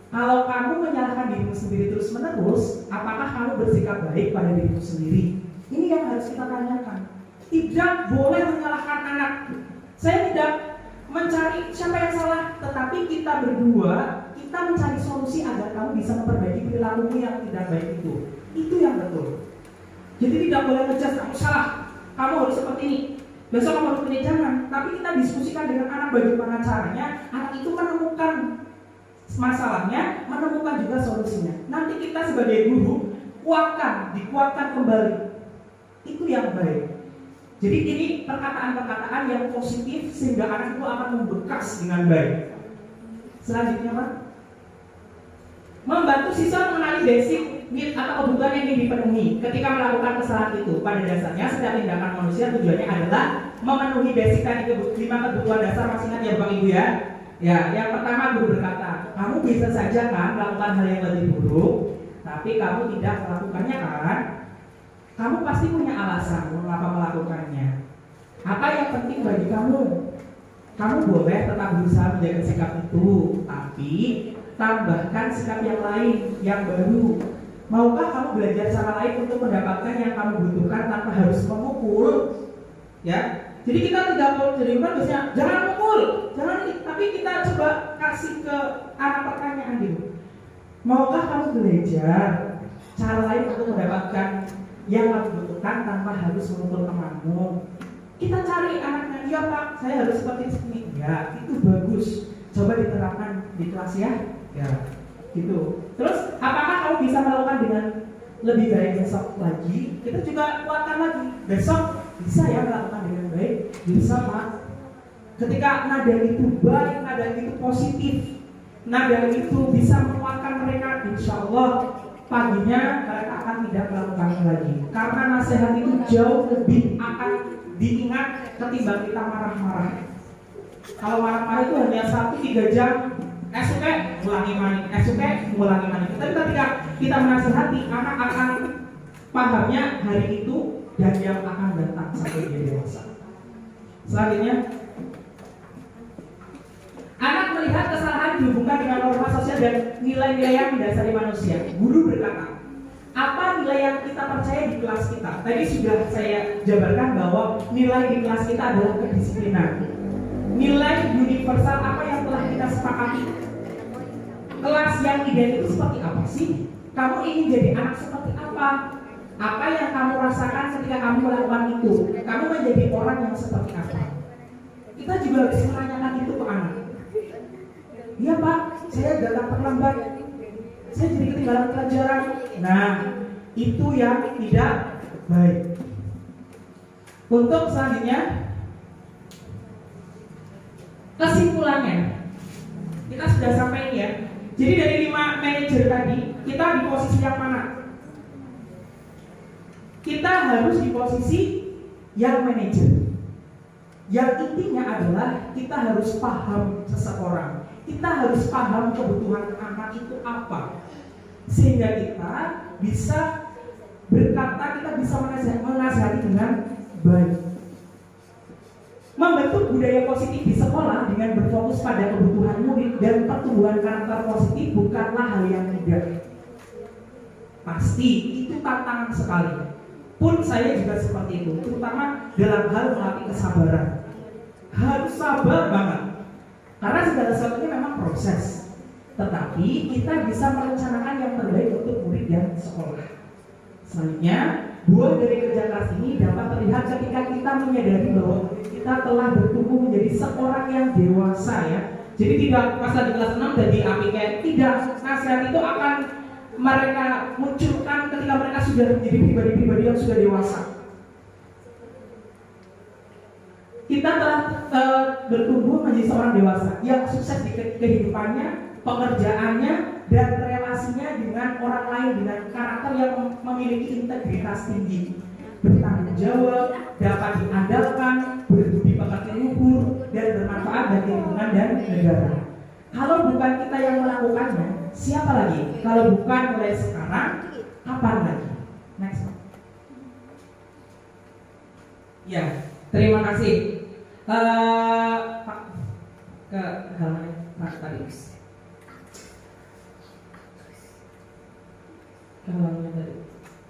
Kalau kamu menyalahkan dirimu sendiri terus menerus, apakah kamu bersikap baik pada dirimu sendiri? Ini yang harus kita tanyakan. Tidak boleh menyalahkan anak. Saya tidak mencari siapa yang salah, tetapi kita berdua, kita mencari solusi agar kamu bisa memperbaiki perilakumu yang tidak baik itu. Itu yang betul. Jadi tidak boleh ngejudge kamu salah, kamu harus seperti ini. Besok kamu harus ini, jangan. Tapi kita diskusikan dengan anak bagaimana caranya anak itu menemukan masalahnya, menemukan juga solusinya. Nanti kita sebagai guru dikuatkan kembali. Itu yang baik. Jadi ini perkataan-perkataan yang positif sehingga anak itu akan membekas dengan baik. Selanjutnya, Pak, membantu siswa mengenali basic need atau kebutuhan yang ingin dipenuhi ketika melakukan kesalahan itu. Pada dasarnya setiap tindakan manusia tujuannya adalah memenuhi basic tadi 5 kebutuhan dasar. Masih ingat ya Bapak Ibu ya? Ya, yang pertama guru berkata, kamu bisa saja kan melakukan hal yang lebih buruk, tapi kamu tidak melakukannya kan? Kamu pasti punya alasan mengapa melakukannya. Apa yang penting bagi kamu? Kamu boleh tetap berusaha menjaga sikap itu, tapi tambahkan sikap yang lain, yang baru. Maukah kamu belajar cara lain untuk mendapatkan yang kamu butuhkan tanpa harus memukul? Ya. Jadi kita tidak mau jadi biasanya jangan mukul, jangan, tapi kita coba kasih ke anak pertanyaan gitu. Maukah kamu belajar cara lain untuk mendapatkan yang kamu butuhkan tanpa harus memukul temanmu? Kita cari anaknya, iya Pak, saya harus seperti ini. Ya, itu bagus. Coba diterapkan di kelas ya. Ya, gitu. Terus, apakah kamu bisa melakukan dengan lebih baik besok lagi? Kita juga kuatkan lagi. Besok bisa ya melakukan dengan baik, bisa Pak. Ketika nada itu baik, nada itu positif, nada itu bisa menguatkan mereka, insya Allah paginya mereka akan tidak melakukannya lagi. Karena nasihat itu jauh lebih akan diingat ketimbang kita marah-marah. Kalau marah-marah itu hanya 1-3 jam, esok ulangi mani. Tapi ketika kita menasihati, anak akan pahamnya hari itu dan yang akan datang sampai dia dewasa. Selanjutnya, anak melihat kesalahan dihubungkan dengan norma sosial dan nilai-nilai yang mendasari manusia. Guru berkata, apa nilai yang kita percaya di kelas kita? Tadi sudah saya jabarkan bahwa nilai di kelas kita adalah kedisiplinan. Nilai universal apa yang telah kita sepakati. Kelas yang ideal itu seperti apa sih? Kamu ingin jadi anak seperti apa? Apa yang kamu rasakan ketika kamu melakukan itu? Kamu menjadi orang yang seperti apa? Kita juga harus menanyakan itu ke anak. Iya Pak, saya datang terlambat. Saya jadi ketinggalan pelajaran. Nah, itu yang tidak baik. Untuk selanjutnya, kesimpulannya, kita sudah sampai ya. Jadi dari 5 manajer tadi, kita di posisi yang mana? Kita harus di posisi yang manajer. Yang intinya adalah kita harus paham seseorang. Kita harus paham kebutuhan anak itu apa, sehingga kita bisa berkata, kita bisa menasihati dengan baik. Membentuk budaya positif di sekolah dengan berfokus pada kebutuhan murid dan pertumbuhan karakter positif bukanlah hal yang mudah. Pasti itu tantangan sekali. Pun saya juga seperti itu, terutama dalam hal melatih kesabaran. Harus sabar banget, karena segala sesuatunya memang proses. Tetapi kita bisa merencanakan yang terbaik untuk murid dan sekolah. Selanjutnya, buah dari kerja keras ini dapat terlihat ketika kita menyadari bahwa kita telah bertumbuh menjadi seorang yang dewasa ya. Jadi tidak pas di kelas 6 jadi APK, tidak. Nasihat itu akan mereka munculkan ketika mereka sudah menjadi pribadi-pribadi yang sudah dewasa. Kita telah bertumbuh menjadi seorang dewasa yang sukses di kehidupannya, pekerjaannya, dan relasinya dengan orang lain dengan karakter yang memiliki integritas tinggi, bertanggung jawab, dapat diandalkan, berbudi pekerti luhur, dan bermanfaat bagi lingkungan dan negara. Kalau bukan kita yang melakukannya, siapa lagi? Kalau bukan mulai sekarang, kapan lagi? Next. Ya, terima kasih. Pak, ke halaman tadi.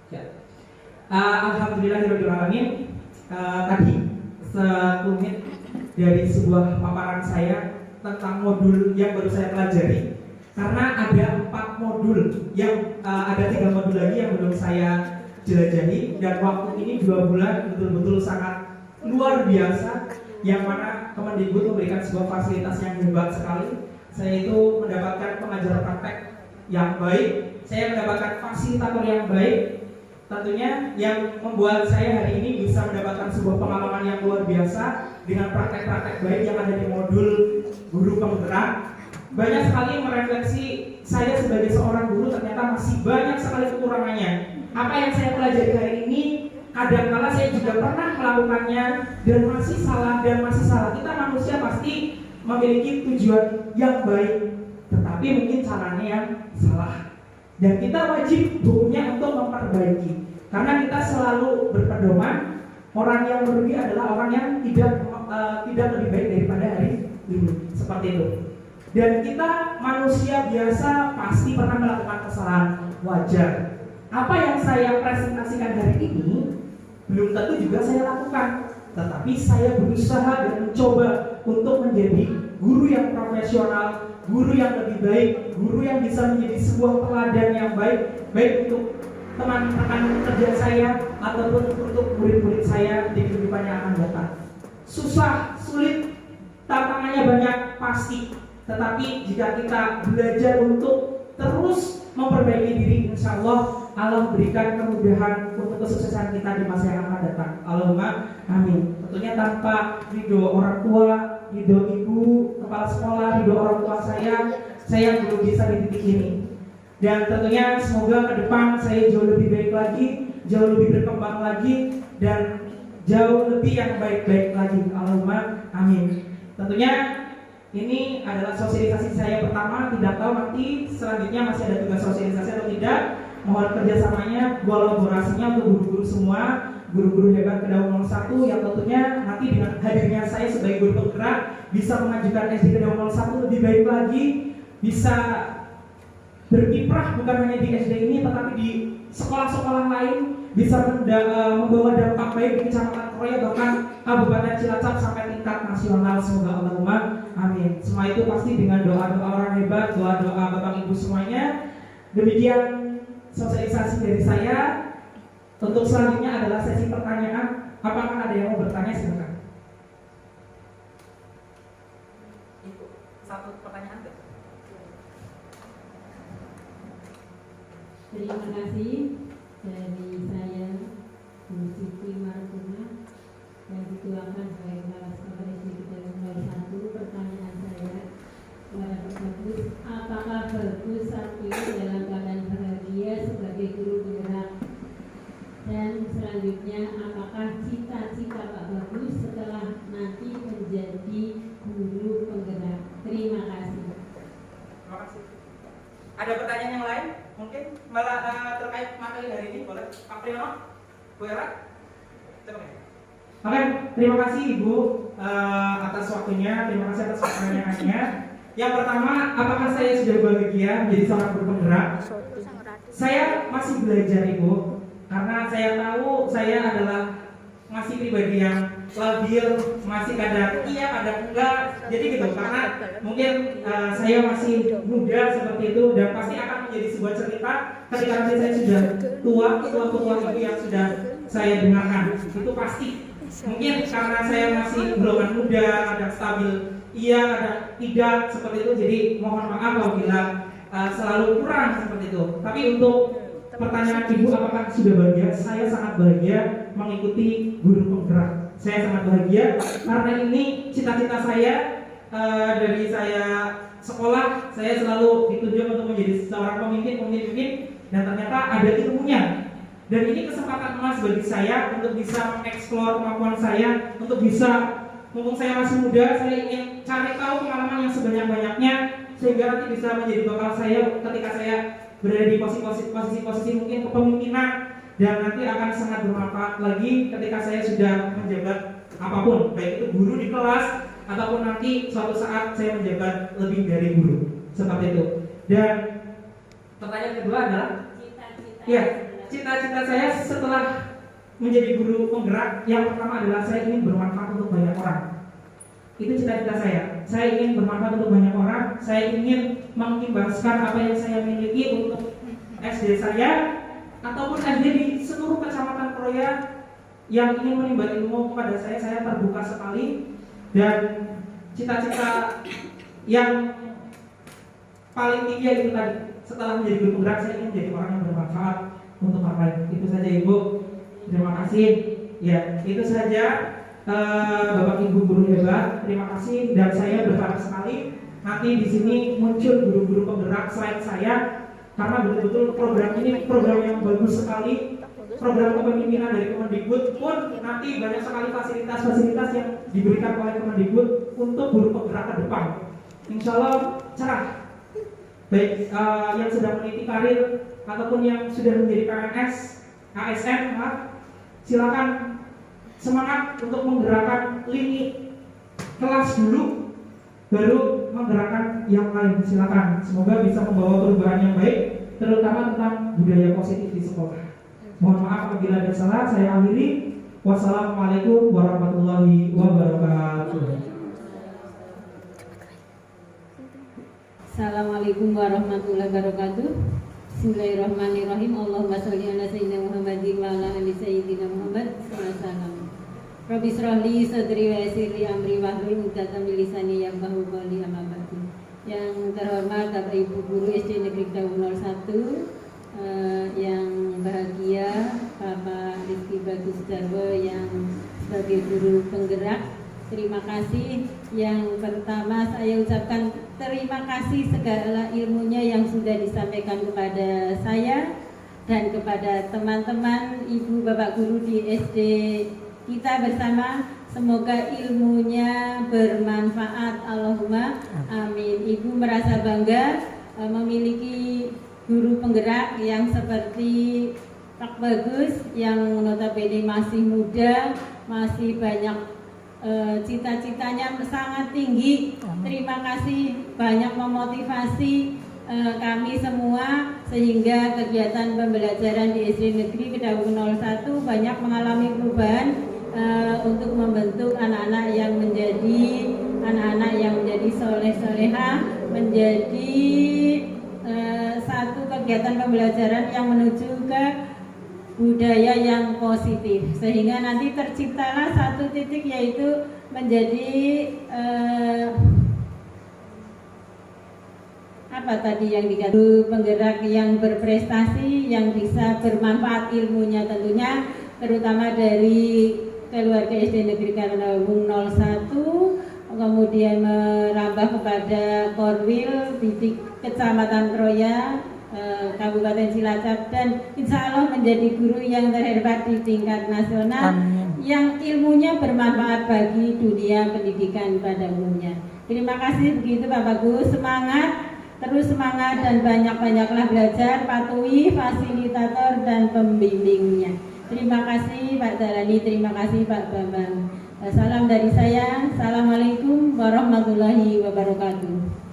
Ya. Alhamdulillahirrahmanirrahim. Tadi sekelumit dari sebuah paparan saya tentang modul yang baru saya pelajari. Karena ada 4 modul yang ada 3 modul lagi yang belum saya jelajahi, dan waktu ini 2 bulan betul-betul sangat luar biasa, yang mana Kemendikbud memberikan sebuah fasilitas yang hebat sekali. Saya itu mendapatkan pengajar praktek yang baik, saya mendapatkan fasilitator yang baik, tentunya yang membuat saya hari ini bisa mendapatkan sebuah pengalaman yang luar biasa dengan praktek-praktek baik yang ada di modul guru penggerak. Banyak sekali merefleksi saya sebagai seorang guru, ternyata masih banyak sekali kekurangannya. Apa yang saya pelajari hari ini, kadang-kala saya juga pernah melakukannya dan masih salah. Kita manusia pasti memiliki tujuan yang baik, tetapi mungkin caranya yang salah. Dan kita wajib hukumnya untuk memperbaiki, karena kita selalu berpedoman orang yang merugi adalah orang yang tidak lebih baik daripada hari ini, seperti itu. Dan kita manusia biasa pasti pernah melakukan kesalahan, wajar. Apa yang saya presentasikan hari ini belum tentu juga saya lakukan, tetapi saya berusaha dan mencoba untuk menjadi guru yang profesional, guru yang lebih baik, guru yang bisa menjadi sebuah teladan yang baik, baik untuk teman rekan kerja saya ataupun untuk murid-murid saya di kehidupan yang akan datang. Susah, sulit, tantangannya banyak pasti, tetapi jika kita belajar untuk terus memperbaiki diri, insya Allah Allah berikan kemudahan untuk kesuksesan kita di masa yang akan datang. Allahumma amin. Tentunya tanpa ridho orang tua, ridho ibu, kepala sekolah, ridho orang tua saya belum bisa di titik ini. Dan tentunya semoga ke depan saya jauh lebih baik lagi, jauh lebih berkembang lagi, dan jauh lebih yang baik-baik lagi. Allahumma amin. Tentunya ini adalah sosialisasi saya pertama. Tidak tahu nanti selanjutnya masih ada tugas sosialisasi atau tidak. Mohon kerjasamanya, kolaborasinya untuk guru-guru semua guru-guru hebat Kedaung 01 yang tentunya nanti dengan hadirnya saya sebagai guru penggerak bisa memajukan SD Kedaung 01 lebih baik lagi, bisa berkiprah bukan hanya di SD ini tetapi di sekolah-sekolah lain, bisa membawa dampak baik di Kecamatan Kroya bahkan Kabupaten Cilacap sampai tingkat nasional. Semoga Allahumma amin. Semua itu pasti dengan doa-doa orang hebat, doa-doa Bapak Ibu semuanya. Demikian sosialisasi dari saya. Untuk selanjutnya adalah sesi pertanyaan. Apakah ada yang mau bertanya? Silakan. Satu pertanyaan. Terima kasih dari saya, Bu Siti Martuna, yang dituakan sebagai Kepala Sekolah SD Kedaung 01. Pertanyaan saya kepada Pak Bagus, apakah Bagus saat ini dalam keadaan bahagia sebagai guru penggerak? Dan selanjutnya, apakah cita-cita Pak Bagus setelah nanti menjadi guru penggerak? Terima kasih. Terima kasih. Ada pertanyaan yang lain? Mungkin malah terkait materi hari ini, boleh Pak Priyono, Bu Era? Oke, terima kasih Ibu atas waktunya, terima kasih atas pertanyaannya. Yang pertama, apakah saya sudah bahagia menjadi seorang guru penggerak? Saya masih belajar Ibu, karena saya tahu saya adalah masih pribadi yang labil, masih kadang iya kadang enggak, jadi gitu. Karena mungkin saya masih muda seperti itu dan pasti akan menjadi sebuah cerita ketika nanti saya sudah tua, ketua ibu yang sudah saya dengarkan, itu pasti. Mungkin karena saya masih golongan muda, kadang stabil iya kadang tidak seperti itu, jadi mohon maaf apabila selalu kurang seperti itu. Tapi untuk pertanyaan Ibu apakah sudah bahagia? Saya sangat bahagia mengikuti guru penggerak. Saya sangat bahagia karena ini cita-cita saya. Dari saya sekolah, saya selalu ditunjuk untuk menjadi seorang pemimpin dan ternyata ada ilmunya. Dan ini kesempatan emas bagi saya untuk bisa mengeksplor kemampuan saya, untuk bisa, mumpung saya masih muda, saya ingin cari tahu pengalaman yang sebanyak-banyaknya sehingga nanti bisa menjadi bekal saya ketika saya berada di posisi mungkin kepemimpinan, dan nanti akan sangat bermanfaat lagi ketika saya sudah menjabat apapun, baik itu guru di kelas ataupun nanti suatu saat saya menjabat lebih dari guru seperti itu. Dan pertanyaan kedua adalah cita-cita saya setelah menjadi guru penggerak, yang pertama adalah saya ingin bermanfaat untuk banyak orang. Itu cita-cita saya. Saya ingin bermanfaat untuk banyak orang. Saya ingin mengimbaskan apa yang saya miliki untuk SD saya ataupun SD di seluruh Kecamatan Kroya yang ingin menimba ilmu kepada saya. Saya terbuka sekali. Dan cita-cita yang paling tinggi itu tadi, setelah menjadi guru penggerak saya ingin menjadi orang yang bermanfaat untuk orang lain. Itu saja Ibu. Terima kasih. Ya, itu saja Bapak Ibu guru hebat. Terima kasih, dan saya berharap sekali nanti di sini muncul guru-guru penggerak selain saya, karena betul-betul program ini program yang bagus sekali. Program kepemimpinan dari Kemendikbud pun nanti banyak sekali fasilitas-fasilitas yang diberikan oleh Kemendikbud untuk guru penggerak ke depan. Insya Allah cerah. Baik yang sedang meniti karir ataupun yang sudah menjadi PNS, ASN, silakan semangat untuk menggerakkan lini kelas dulu, baru menggerakkan yang lain. Silakan. Semoga bisa membawa perubahan yang baik, terutama tentang budaya positif di sekolah. Mohon maaf apabila ada salah, saya akhiri. Wassalamualaikum warahmatullahi wabarakatuh. Assalamualaikum warahmatullahi wabarakatuh. Bismillahirrahmanirrahim. Allahumma sholli ala sayyidina Muhammadin wa ala ali sayyidina Muhammad. Assalamualaikum. Rabbi shrah li sadri wa yassir li amri wahlul 'uqdatam min lisani yafqahu qawli, amma ba'du. Yang terhormat Bapak Ibu guru SD Negeri Kedaung 01, yang bahagia Bapak Rizky Bagus Darwo yang sebagai guru penggerak, terima kasih. Yang pertama saya ucapkan terima kasih segala ilmunya yang sudah disampaikan kepada saya dan kepada teman-teman ibu bapak guru di SD kita bersama. Semoga ilmunya bermanfaat, Allahumma amin. Ibu merasa bangga memiliki guru penggerak yang seperti Pak Bagus yang notabene masih muda, masih banyak cita-citanya sangat tinggi. Terima kasih banyak memotivasi kami semua sehingga kegiatan pembelajaran di SD Negeri Kedaung 01 banyak mengalami perubahan untuk membentuk anak-anak yang menjadi soleh-solehah, menjadi satu kegiatan pembelajaran yang menuju ke budaya yang positif, sehingga nanti terciptalah satu titik, yaitu menjadi apa tadi yang dikatakan, penggerak yang berprestasi, yang bisa bermanfaat ilmunya tentunya, terutama dari keluarga SD Negeri Kedaung 01, kemudian merambah kepada Korwil di Kecamatan Kroya, Kabupaten Cilacap, dan insya Allah menjadi guru yang terhebat di tingkat nasional. Amin. Yang ilmunya bermanfaat bagi dunia pendidikan pada umumnya. Terima kasih, begitu Bapak Gus, semangat, terus semangat dan banyak-banyaklah belajar, patuhi fasilitator dan pembimbingnya. Terima kasih Pak Dalani, terima kasih Pak Bambang. Salam dari saya, Assalamualaikum warahmatullahi wabarakatuh.